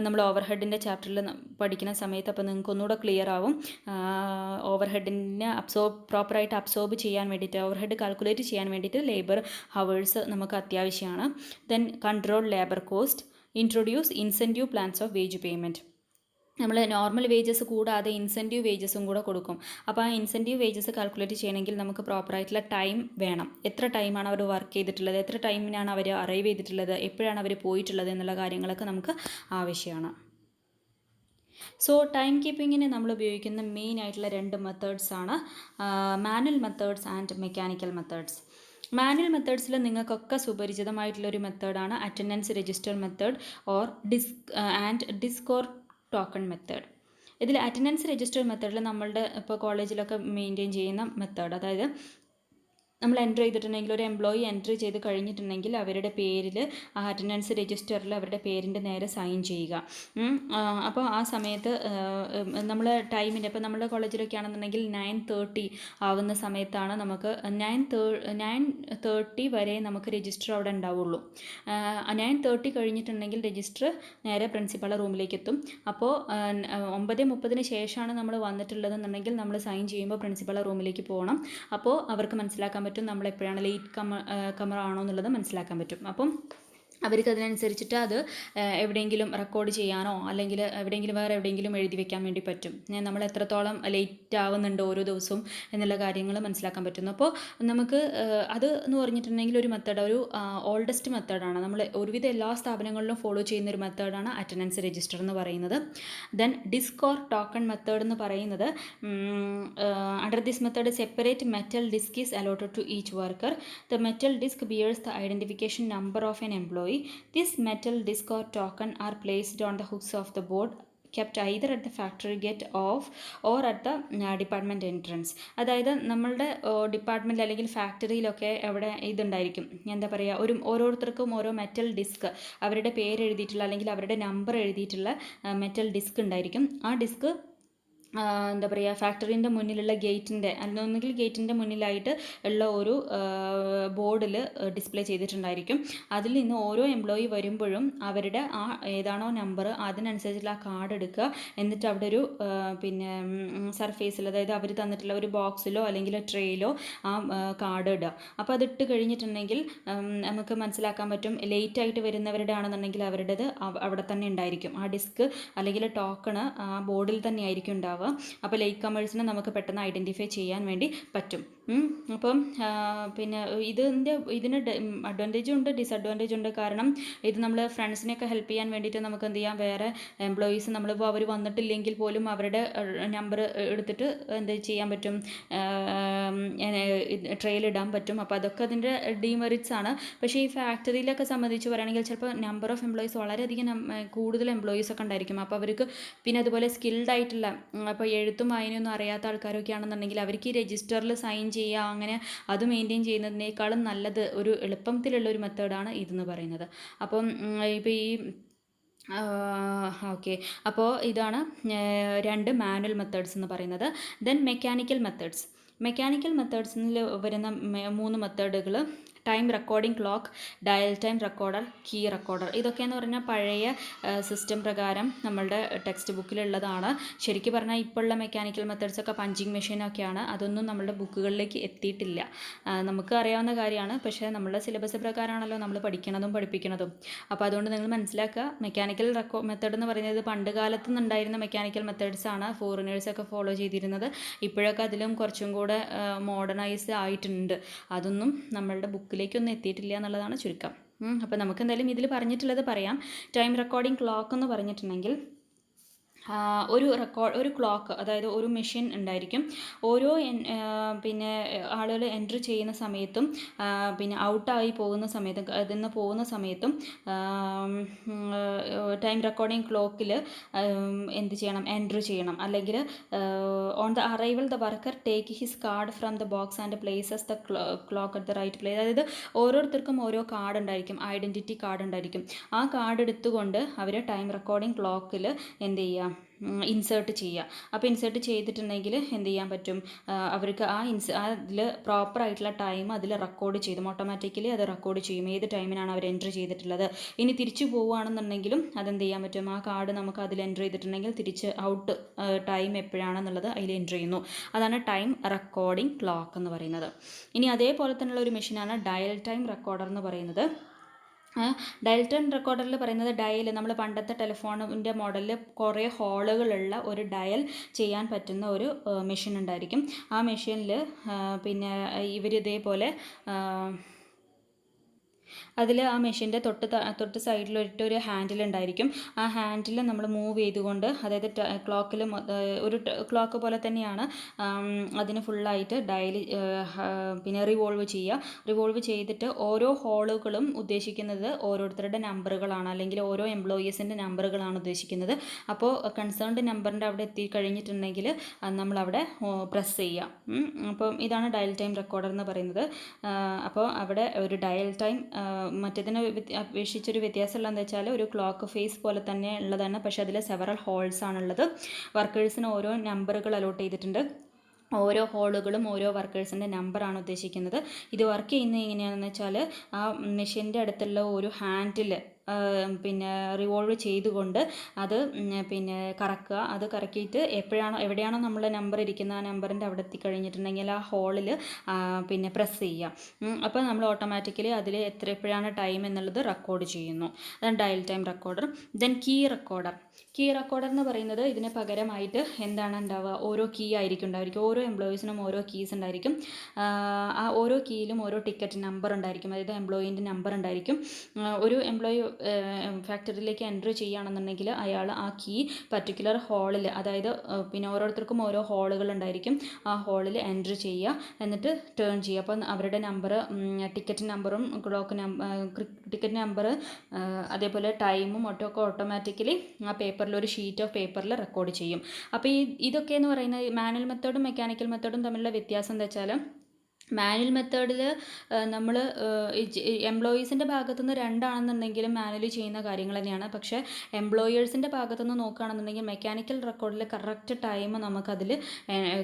നമ്മൾ ഓവർഹെഡിൻ്റെ ചാപ്റ്ററിൽ പഠിക്കുന്ന സമയത്ത് അപ്പോൾ നിങ്ങൾക്ക് ഒന്നുകൂടെ ക്ലിയർ ആവും. ഓവർഹെഡിനെ പ്രോപ്പറായിട്ട് അബ്സോർബ് ചെയ്യാൻ വേണ്ടിയിട്ട്, ഓവർഹെഡ് കാൽക്കുലേറ്റ് ചെയ്യാൻ വേണ്ടിയിട്ട് ലേബർ ഹവേഴ്സ് നമുക്ക് അത്യാവശ്യമാണ്. Then control labour cost, introduce incentive plans of wage payment. നമ്മൾ നോർമൽ വേജസ് കൂടാതെ ഇൻസെൻറ്റീവ് വേജസും കൂടെ കൊടുക്കും. അപ്പോൾ ആ ഇൻസെൻറ്റീവ് വേജസ് കാൽക്കുലേറ്റ് ചെയ്യണമെങ്കിൽ നമുക്ക് പ്രോപ്പറായിട്ടുള്ള ടൈം വേണം. എത്ര ടൈമാണ് അവർ വർക്ക് ചെയ്തിട്ടുള്ളത്, എത്ര ടൈമിനാണ് അവർ അറൈവ് ചെയ്തിട്ടുള്ളത്, എപ്പോഴാണ് അവർ പോയിട്ടുള്ളത് എന്നുള്ള കാര്യങ്ങളൊക്കെ നമുക്ക് ആവശ്യമാണ്. സോ ടൈം കീപ്പിങ്ങിന് നമ്മൾ ഉപയോഗിക്കുന്ന മെയിൻ ആയിട്ടുള്ള രണ്ട് മെത്തേഡ്സാണ് manual methods and mechanical methods. Manual മെത്തേഡ്സിൽ നിങ്ങൾക്കൊക്കെ സുപരിചിതമായിട്ടുള്ളൊരു മെത്തേഡാണ് attendance register method or disc or token method. ഇതിൽ അറ്റൻഡൻസ് രജിസ്റ്റർ മെത്തേഡിൽ നമ്മളുടെ ഇപ്പോൾ കോളേജിലൊക്കെ മെയിൻറ്റെയിൻ ചെയ്യുന്ന മെത്തേഡ്, അതായത് നമ്മൾ എൻ്റർ ചെയ്തിട്ടുണ്ടെങ്കിൽ, ഒരു എംപ്ലോയി എൻ്റർ ചെയ്ത് കഴിഞ്ഞിട്ടുണ്ടെങ്കിൽ അവരുടെ പേരിൽ ആ അറ്റൻഡൻസ് രജിസ്റ്ററിൽ അവരുടെ പേരിൻ്റെ നേരെ സൈൻ ചെയ്യുക. അപ്പോൾ ആ സമയത്ത് നമ്മൾ ടൈമിൻ്റെ, ഇപ്പോൾ നമ്മുടെ കോളേജിലൊക്കെ ആണെന്നുണ്ടെങ്കിൽ 9:30 ആവുന്ന സമയത്താണ് നമുക്ക് 9:30 വരെ നമുക്ക് രജിസ്റ്റർ അവിടെ ഉണ്ടാവുള്ളൂ. 9:30 കഴിഞ്ഞിട്ടുണ്ടെങ്കിൽ രജിസ്റ്റർ നേരെ പ്രിൻസിപ്പളുടെ റൂമിലേക്ക് എത്തും. അപ്പോൾ 9:30 ശേഷമാണ് നമ്മൾ വന്നിട്ടുള്ളതെന്നുണ്ടെങ്കിൽ നമ്മൾ സൈൻ ചെയ്യുമ്പോൾ പ്രിൻസിപ്പളുടെ റൂമിലേക്ക് പോകണം. അപ്പോൾ അവർക്ക് മനസ്സിലാക്കാൻ പറ്റും നമ്മൾ എപ്പോഴാണ് ലേറ്റ് കമർ ആണോ എന്നുള്ളത് മനസ്സിലാക്കാൻ പറ്റും. അപ്പം അവർക്ക് അതിനനുസരിച്ചിട്ട് അത് എവിടെയെങ്കിലും റെക്കോർഡ് ചെയ്യാനോ അല്ലെങ്കിൽ വേറെ എവിടെയെങ്കിലും എഴുതി വെക്കാൻ വേണ്ടി പറ്റും. നമ്മൾ എത്രത്തോളം ലേറ്റ് ആവുന്നുണ്ട് ഓരോ ദിവസവും എന്നുള്ള കാര്യങ്ങൾ മനസ്സിലാക്കാൻ പറ്റുന്നു. അപ്പോൾ നമുക്ക് അത് എന്ന് പറഞ്ഞിട്ടുണ്ടെങ്കിൽ ഒരു മെത്തേഡ്, ഒരു ഓൾഡസ്റ്റ് മെത്തേഡാണ്. നമ്മൾ ഒരുവിധ എല്ലാ സ്ഥാപനങ്ങളിലും ഫോളോ ചെയ്യുന്ന ഒരു മെത്തേഡാണ് അറ്റൻഡൻസ് രജിസ്റ്റർ എന്ന് പറയുന്നത്. Then disc or token method എന്ന് പറയുന്നത്, under this method separate metal disc is allotted to each worker. The metal disc bears the identification number of an employee. This metal disc or token are placed on the hooks of the board, kept either at the factory gate off or at the department entrance. അതായത് നമ്മളുടെ department അല്ലെങ്കിൽ ഫാക്ടറിയിലൊക്കെ എവിടെ ഇതുണ്ടായിരിക്കും, എന്താ പറയുക, ഓരോരുത്തർക്കും ഓരോ metal disk, അവരുടെ പേര് എഴുതിയിട്ടുള്ള അല്ലെങ്കിൽ അവരുടെ നമ്പർ എഴുതിയിട്ടുള്ള മെറ്റൽ ഡിസ്ക് ഉണ്ടായിരിക്കും. ആ ഡിസ്ക് എന്താ പറയുക, ഫാക്ടറിൻ്റെ മുന്നിലുള്ള ഗേറ്റിൻ്റെ അല്ലൊന്നുകിൽ ഗേറ്റിൻ്റെ മുന്നിലായിട്ട് ഉള്ള ഒരു ബോർഡിൽ ഡിസ്പ്ലേ ചെയ്തിട്ടുണ്ടായിരിക്കും. അതിൽ നിന്ന് ഓരോ എംപ്ലോയി വരുമ്പോഴും അവരുടെ ആ ഏതാണോ നമ്പർ അതിനനുസരിച്ചുള്ള ആ കാർഡ് എടുക്കുക. എന്നിട്ട് അവിടെ ഒരു പിന്നെ സർഫേസിൽ, അതായത് അവർ തന്നിട്ടുള്ള ഒരു ബോക്സിലോ അല്ലെങ്കിൽ ട്രേയിലോ ആ കാർഡ് ഇടുക. അപ്പോൾ അതിട്ട് കഴിഞ്ഞിട്ടുണ്ടെങ്കിൽ നമുക്ക് മനസ്സിലാക്കാൻ പറ്റും. ലേറ്റ് ആയിട്ട് വരുന്നവരുടെ ആണെന്നുണ്ടെങ്കിൽ അവരുടേത് അവിടെ തന്നെ ഉണ്ടായിരിക്കും. ആ ഡിസ്ക് അല്ലെങ്കിൽ ടോക്കണ് ആ ബോർഡിൽ തന്നെ ആയിരിക്കും ഉണ്ടാവുക. അപ്പോൾ ലേറ്റ് കമേഴ്സിനെ നമുക്ക് പെട്ടെന്ന് ഐഡൻറ്റിഫൈ ചെയ്യാൻ വേണ്ടി പറ്റും. അപ്പം പിന്നെ ഇതിന് അഡ്വാൻറ്റേജും ഉണ്ട് ഡിസഡ്വാൻറ്റേജും ഉണ്ട്. കാരണം ഇത് നമ്മൾ ഫ്രണ്ട്സിനെയൊക്കെ ഹെൽപ്പ് ചെയ്യാൻ വേണ്ടിയിട്ട് നമുക്ക് എന്ത് ചെയ്യാം, വേറെ എംപ്ലോയീസ് നമ്മളിപ്പോൾ അവർ വന്നിട്ടില്ലെങ്കിൽ പോലും അവരുടെ നമ്പർ എടുത്തിട്ട് എന്ത് ചെയ്യാൻ പറ്റും, ട്രെയിലിടാൻ പറ്റും. അപ്പോൾ അതൊക്കെ അതിൻ്റെ ഡീമെറിറ്റ്സ് ആണ്. പക്ഷേ ഈ ഫാക്ടറിയിലൊക്കെ സംബന്ധിച്ച് പറയുകയാണെങ്കിൽ ചിലപ്പോൾ നമ്പർ ഓഫ് എംപ്ലോയീസ് വളരെയധികം കൂടുതൽ എംപ്ലോയീസ് ഒക്കെ ഉണ്ടായിരിക്കും. അപ്പോൾ അവർക്ക് പിന്നെ അതുപോലെ സ്കിൽഡ് ആയിട്ടുള്ള, അപ്പോൾ എഴുത്തും വായനയൊന്നും അറിയാത്ത ആൾക്കാരൊക്കെ ആണെന്നുണ്ടെങ്കിൽ അവർക്ക് ഈ രജിസ്റ്ററിൽ സൈൻ ചെയ്യുക, അങ്ങനെ അത് മെയിൻറ്റെയിൻ ചെയ്യുന്നതിനേക്കാളും നല്ലത് ഒരു എളുപ്പത്തിലുള്ള ഒരു മെത്തേഡാണ് ഇതെന്ന് പറയുന്നത്. അപ്പം ഇപ്പോൾ ഈ ഓക്കെ, അപ്പോൾ ഇതാണ് 2 മാനുവൽ മെത്തേഡ്സ് എന്ന് പറയുന്നത്. ദെൻ മെക്കാനിക്കൽ മെത്തേഡ്സിൽ വരുന്ന 3 മെത്തേഡുകൾ time recording clock, dial time recorder, key recorder. ഇതൊക്കെയെന്ന് പറഞ്ഞാൽ പഴയ സിസ്റ്റം പ്രകാരം നമ്മളുടെ ടെക്സ്റ്റ് ബുക്കിലുള്ളതാണ്. ശരിക്കും പറഞ്ഞാൽ ഇപ്പോഴുള്ള മെക്കാനിക്കൽ മെത്തേഡ്സൊക്കെ പഞ്ചിങ് മെഷീനൊക്കെയാണ്. അതൊന്നും നമ്മളുടെ ബുക്കുകളിലേക്ക് എത്തിയിട്ടില്ല. നമുക്ക് അറിയാവുന്ന കാര്യമാണ്, പക്ഷേ നമ്മളുടെ സിലബസ് പ്രകാരമാണല്ലോ നമ്മൾ പഠിക്കണതും പഠിപ്പിക്കണതും. അപ്പോൾ അതുകൊണ്ട് നിങ്ങൾ മനസ്സിലാക്കുക, മെക്കാനിക്കൽ മെത്തേഡ് എന്ന് പറയുന്നത് പണ്ട് കാലത്ത് നിന്നുണ്ടായിരുന്ന മെക്കാനിക്കൽ മെത്തേഡ്സാണ് ഫോറിനേഴ്സൊക്കെ ഫോളോ ചെയ്തിരുന്നത്. ഇപ്പോഴൊക്കെ അതിലും കുറച്ചും കൂടെ മോഡേണൈസ്ഡ് ആയിട്ടുണ്ട്. അതൊന്നും നമ്മളുടെ ബുക്കിലേക്കൊന്നും എത്തിയിട്ടില്ല എന്നുള്ളതാണ് ചുരുക്കം. അപ്പോൾ നമുക്ക് എന്തായാലും ഇതിൽ പറഞ്ഞിട്ടുള്ളത് പറയാം. ടൈം റെക്കോർഡിംഗ് ക്ലോക്ക് എന്ന് പറഞ്ഞിട്ടുണ്ടെങ്കിൽ ഒരു ക്ലോക്ക്, അതായത് ഒരു മെഷീൻ ഉണ്ടായിരിക്കും. ഓരോ പിന്നെ ആളുകൾ എൻട്രി ചെയ്യുന്ന സമയത്തും പിന്നെ ഔട്ടായി പോകുന്ന സമയത്തും അതിൽ നിന്ന് പോകുന്ന സമയത്തും ടൈം റെക്കോർഡിംഗ് ക്ലോക്കിൽ എന്ത് ചെയ്യണം, എൻട്രി ചെയ്യണം. അല്ലെങ്കിൽ on the arrival the worker take his card from the box and places the clock at the right place. അതായത് ഓരോരുത്തർക്കും ഓരോ കാർഡ് ഉണ്ടായിരിക്കും, ഐഡൻറ്റിറ്റി കാർഡ് ഉണ്ടായിരിക്കും. ആ കാർഡ് എടുത്തുകൊണ്ട് അവർ ടൈം റെക്കോർഡിംഗ് ക്ലോക്കിൽ എന്ത് ചെയ്യുക, ഇൻസേർട്ട് ചെയ്യുക. അപ്പോൾ ഇൻസേർട്ട് ചെയ്തിട്ടുണ്ടെങ്കിൽ എന്ത് ചെയ്യാൻ പറ്റും, അവർക്ക് അതിൽ പ്രോപ്പറായിട്ടുള്ള ടൈം അതിൽ റെക്കോർഡ് ചെയ്തും ഓട്ടോമാറ്റിക്കലി അത് റെക്കോർഡ് ചെയ്യും, ഏത് ടൈമിനാണ് അവർ എൻട്രി ചെയ്തിട്ടുള്ളത്. ഇനി തിരിച്ചു പോവുകയാണെന്നുണ്ടെങ്കിലും അതെന്ത് ചെയ്യാൻ പറ്റും, ആ കാർഡ് നമുക്ക് അതിൽ എൻട്രി ചെയ്തിട്ടുണ്ടെങ്കിൽ തിരിച്ച് ഔട്ട് ടൈം എപ്പോഴാണെന്നുള്ളത് അതിൽ എൻട്രി ചെയ്യുന്നു. അതാണ് ടൈം റെക്കോർഡിംഗ് ക്ലോക്ക് എന്ന് പറയുന്നത്. ഇനി അതേപോലെ തന്നെയുള്ള ഒരു മെഷീനാണ് ഡയൽ ടൈം റെക്കോർഡർ എന്ന് പറയുന്നത്. ഡയൽ ടൈം റെക്കോർഡറിൽ പറയുന്നത് ഡയൽ, നമ്മൾ പണ്ടത്തെ ടെലിഫോണിൻ്റെ മോഡലിൽ കുറേ ഹോളുകളുള്ള ഒരു ഡയൽ ചെയ്യാൻ പറ്റുന്ന ഒരു മെഷീൻ ഉണ്ടായിരിക്കും. ആ മെഷീനിൽ പിന്നെ ഇവർ ഇതേപോലെ അതിൽ ആ മെഷീൻ്റെ തൊട്ട് സൈഡിലൊരു ഹാൻഡിൽ ഉണ്ടായിരിക്കും. ആ ഹാൻഡിൽ നമ്മൾ മൂവ് ചെയ്തുകൊണ്ട്, അതായത് ക്ലോക്കിൽ ഒരു ക്ലോക്ക് പോലെ തന്നെയാണ് അതിന് ഫുള്ളായിട്ട് ഡയൽ പിന്നെ റിവോൾവ് ചെയ്തിട്ട് ഓരോ ഹോളുകളും ഉദ്ദേശിക്കുന്നത് ഓരോരുത്തരുടെ നമ്പറുകളാണ്, അല്ലെങ്കിൽ ഓരോ എംപ്ലോയീസിൻ്റെ നമ്പറുകളാണ് ഉദ്ദേശിക്കുന്നത്. അപ്പോൾ കൺസേൺഡ് നമ്പറിൻ്റെ അവിടെ എത്തിക്കഴിഞ്ഞിട്ടുണ്ടെങ്കിൽ നമ്മളവിടെ പ്രസ് ചെയ്യാം. അപ്പം ഇതാണ് ഡയൽ ടൈം റെക്കോർഡർ എന്ന് പറയുന്നത്. അപ്പോൾ അവിടെ ഒരു ഡയൽ ടൈം മറ്റേതിനെ അപേക്ഷിച്ചൊരു വ്യത്യാസമുള്ള എന്താ വെച്ചാൽ ഒരു ക്ലോക്ക് ഫേസ് പോലെ തന്നെ ഉള്ളതാണ്, പക്ഷേ അതിൽ സെവറൽ ഹോൾസ് ആണുള്ളത്. വർക്കേഴ്സിന് ഓരോ നമ്പറുകൾ അലോട്ട് ചെയ്തിട്ടുണ്ട്. ഓരോ ഹോളുകളും ഓരോ വർക്കേഴ്സിൻ്റെ നമ്പറാണ് ഉദ്ദേശിക്കുന്നത്. ഇത് വർക്ക് ചെയ്യുന്നത് എങ്ങനെയാണെന്ന് വെച്ചാൽ ആ മെഷീൻ്റെ അടുത്തുള്ള ഒരു ഹാൻഡിൽ പിന്നെ റിവോൾവ് ചെയ്തുകൊണ്ട് അത് പിന്നെ കറക്കുക. അത് കറക്കിയിട്ട് എവിടെയാണോ നമ്മളെ നമ്പർ ഇരിക്കുന്ന ആ നമ്പറിൻ്റെ അവിടെ എത്തിക്കഴിഞ്ഞിട്ടുണ്ടെങ്കിൽ ആ ഹോളിൽ പിന്നെ പ്രസ് ചെയ്യുക. അപ്പോൾ നമ്മൾ ഓട്ടോമാറ്റിക്കലി അതിൽ എപ്പോഴാണ് ടൈം എന്നുള്ളത് റെക്കോർഡ് ചെയ്യുന്നു. അതാണ് dial time recorder. Then key recorder എന്ന് പറയുന്നത് ഇതിന് പകരമായിട്ട് എന്താണ് ഉണ്ടാവുക, ഓരോ കീ ആയിരിക്കും ഉണ്ടായിരിക്കും. ഓരോ എംപ്ലോയീസിനും ഓരോ കീസ് ഉണ്ടായിരിക്കും. ആ ഓരോ കീയിലും ഓരോ ടിക്കറ്റ് നമ്പർ ഉണ്ടായിരിക്കും, അതായത് എംപ്ലോയീൻ്റെ നമ്പർ ഉണ്ടായിരിക്കും. ഒരു എംപ്ലോയി ഫാക്ടറിയിലേക്ക് എൻട്രി ചെയ്യുകയാണെന്നുണ്ടെങ്കിൽ അയാൾ ആ കീ പർട്ടിക്കുലർ ഹോളിൽ, അതായത് പിന്നെ ഓരോരുത്തർക്കും ഓരോ ഹോളുകൾ ഉണ്ടായിരിക്കും, ആ ഹോളിൽ എൻട്രി ചെയ്യുക, എന്നിട്ട് ടേൺ ചെയ്യുക. അപ്പം അവരുടെ നമ്പർ, ടിക്കറ്റ് നമ്പറും ടിക്കറ്റ് നമ്പർ അതേപോലെ ടൈമും ഒക്കെ ഓട്ടോമാറ്റിക്കലി ആ ഒരു ഷീറ്റ് ഓഫ് പേപ്പറിൽ റെക്കോർഡ് ചെയ്യും. അപ്പോൾ ഇതൊക്കെ എന്ന് പറയുന്നത് മാനുവൽ മെത്തേഡും മെക്കാനിക്കൽ മെത്തേഡും തമ്മിലുള്ള വ്യത്യാസം എന്താ വെച്ചാൽ മാനുവൽ മെത്തേഡിൽ നമ്മൾ എംപ്ലോയീസിൻ്റെ ഭാഗത്തുനിന്ന് രണ്ടാണെന്നുണ്ടെങ്കിലും മാനുവലി ചെയ്യുന്ന കാര്യങ്ങൾ തന്നെയാണ്. പക്ഷേ എംപ്ലോയേഴ്സിൻ്റെ ഭാഗത്തുനിന്ന് നോക്കുകയാണെന്നുണ്ടെങ്കിൽ മെക്കാനിക്കൽ റെക്കോർഡിൽ കറക്റ്റ് ടൈം നമുക്കതിൽ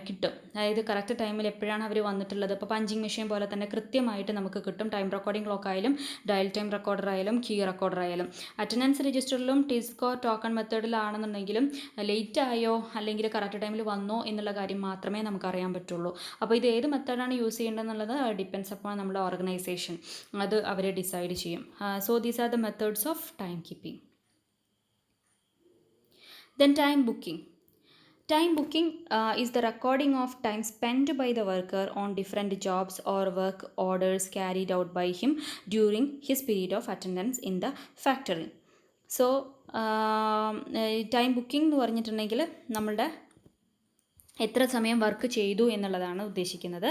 കിട്ടും. അതായത് കറക്റ്റ് ടൈമിൽ എപ്പോഴാണ് അവർ വന്നിട്ടുള്ളത്, ഇപ്പോൾ പഞ്ചിങ് മെഷീൻ പോലെ തന്നെ കൃത്യമായിട്ട് നമുക്ക് കിട്ടും. ടൈം റെക്കോർഡിംഗ് ക്ലോക്ക് ആയാലും ഡയൽ ടൈം റെക്കോർഡർ ആയാലും കീ റെക്കോർഡർ ആയാലും. അറ്റൻഡൻസ് രജിസ്റ്ററിലും ടിസ്കോ ടോക്കൺ മെത്തേഡിലാണെന്നുണ്ടെങ്കിലും ലേറ്റ് ആയോ അല്ലെങ്കിൽ കറക്റ്റ് ടൈമിൽ വന്നോ എന്നുള്ള കാര്യം മാത്രമേ നമുക്കറിയാൻ പറ്റുള്ളൂ. അപ്പോൾ ഇത് ഏത് മെത്തേഡാണ് യൂസ് ചെയ്യേണ്ടതെന്നുള്ളത് ഡിപ്പെൻസ് അപ്പോൺ നമ്മുടെ ഓർഗനൈസേഷൻ, അത് അവർ ഡിസൈഡ് ചെയ്യും. So these are the methods of time keeping. Then time booking. Time booking is the recording of time spent by the worker on different jobs or work orders carried out by him during his period of attendance in the factory. So time booking എന്ന് പറഞ്ഞിട്ടുണ്ടെങ്കിൽ നമ്മളുടെ എത്ര സമയം work ചെയ്തു എന്നുള്ളതാണ് ഉദ്ദേശിക്കുന്നത്.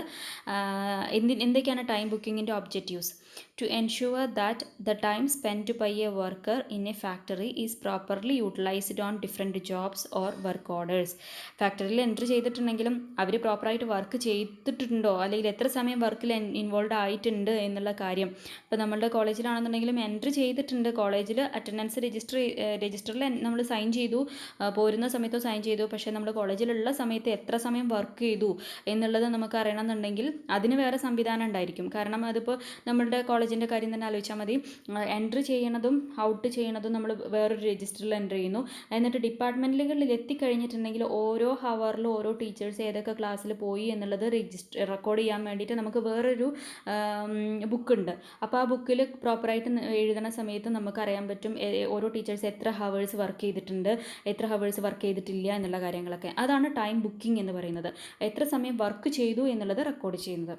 എന്തൊക്കെയാണ് time ബുക്കിങ്ങിൻ്റെ objectives? To ensure that the time spend by a worker in a factory is properly utilised on different jobs or work orders. ഫാക്ടറിയിൽ എൻട്രി ചെയ്തിട്ടുണ്ടെങ്കിലും അവർ പ്രോപ്പറായിട്ട് വർക്ക് ചെയ്തിട്ടുണ്ടോ അല്ലെങ്കിൽ എത്ര സമയം വർക്കിൽ ഇൻവോൾവ് ആയിട്ടുണ്ട് എന്നുള്ള കാര്യം. ഇപ്പോൾ നമ്മളുടെ കോളേജിലാണെന്നുണ്ടെങ്കിലും എൻട്രി ചെയ്തിട്ടുണ്ട്, കോളേജിൽ അറ്റൻഡൻസ് രജിസ്റ്ററിൽ നമ്മൾ സൈൻ ചെയ്തു, പോരുന്ന സമയത്ത് സൈൻ ചെയ്തു. പക്ഷേ നമ്മൾ കോളേജിലുള്ള സമയത്ത് എത്ര സമയം വർക്ക് ചെയ്തു എന്നുള്ളത് നമുക്ക് അറിയണമെന്നുണ്ടെങ്കിൽ അതിന് വേറെ സംവിധാനം ഉണ്ടായിരിക്കും. കാരണം അതിപ്പോൾ നമ്മളുടെ കോളേജിൻ്റെ കാര്യം തന്നെ ആലോചിച്ചാൽ മതി. എൻട്രി ചെയ്യണതും ഔട്ട് ചെയ്യണതും നമ്മൾ വേറൊരു രജിസ്റ്ററിൽ എൻ്റർ ചെയ്യുന്നു. എന്നിട്ട് ഡിപ്പാർട്ട്മെൻറ്റുകളിൽ എത്തിക്കഴിഞ്ഞിട്ടുണ്ടെങ്കിൽ ഓരോ ഹവറിലും ഓരോ ടീച്ചേഴ്സ് ഏതൊക്കെ ക്ലാസ്സിൽ പോയി എന്നുള്ളത് റെക്കോർഡ് ചെയ്യാൻ വേണ്ടിയിട്ട് നമുക്ക് വേറൊരു ബുക്കുണ്ട്. അപ്പോൾ ആ ബുക്കിൽ പ്രോപ്പറായിട്ട് എഴുതുന്ന സമയത്ത് നമുക്കറിയാൻ പറ്റും ഓരോ ടീച്ചേഴ്സ് എത്ര ഹവേഴ്സ് വർക്ക് ചെയ്തിട്ടുണ്ട്, എത്ര ഹവേഴ്സ് വർക്ക് ചെയ്തിട്ടില്ല എന്നുള്ള കാര്യങ്ങളൊക്കെ. അതാണ് ടൈം ബുക്കിംഗ് എന്ന് പറയുന്നത്. എത്ര സമയം വർക്ക് ചെയ്തു എന്നുള്ളത് റെക്കോർഡ് ചെയ്യുന്നത്.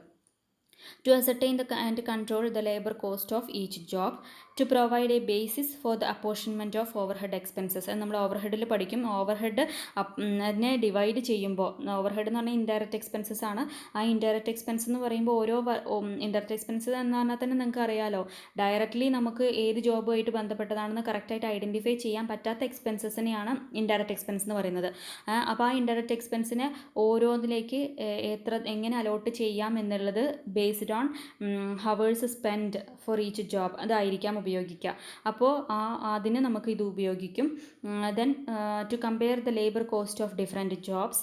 To ascertain and control the labor cost of each job, to provide a basis for the apportionment of overhead expenses. നമ്മൾ ഓവർഹെഡിൽ പഠിക്കും. ഓവർഹെഡ് അതിനെ ഡിവൈഡ് ചെയ്യുമ്പോൾ, ഓവർഹെഡ് എന്ന് പറഞ്ഞാൽ ഇൻഡയറക്റ്റ് എക്സ്പെൻസസ് ആണ്. ആ ഇൻഡയറക്റ്റ് എക്സ്പെൻസ് എന്ന് പറയുമ്പോൾ ഓരോ ഇൻഡയറക്റ്റ് എക്സ്പെൻസ് എന്ന് പറഞ്ഞാൽ തന്നെ നിങ്ങൾക്ക് അറിയാലോ, ഡയറക്റ്റ്ലി നമുക്ക് ഏത് ജോബുമായിട്ട് ബന്ധപ്പെട്ടതാണെന്ന് കറക്റ്റായിട്ട് ഐഡൻറ്റിഫൈ ചെയ്യാൻ പറ്റാത്ത എക്സ്പെൻസസിനെയാണ് ഇൻഡയറക്റ്റ് എക്സ്പെൻസ് എന്ന് പറയുന്നത്. അപ്പോൾ ആ ഇൻഡയറക്റ്റ് എക്സ്പെൻസിനെ ഓരോന്നിലേക്ക് എങ്ങനെ അലോട്ട് ചെയ്യാം എന്നുള്ളത് based on hours spend for each job അതായിരിക്കാം ഉപയോഗിക്കുക. അപ്പോൾ അതിന് നമുക്ക് ഇത് ഉപയോഗിക്കും. Then to compare the labour cost of different jobs,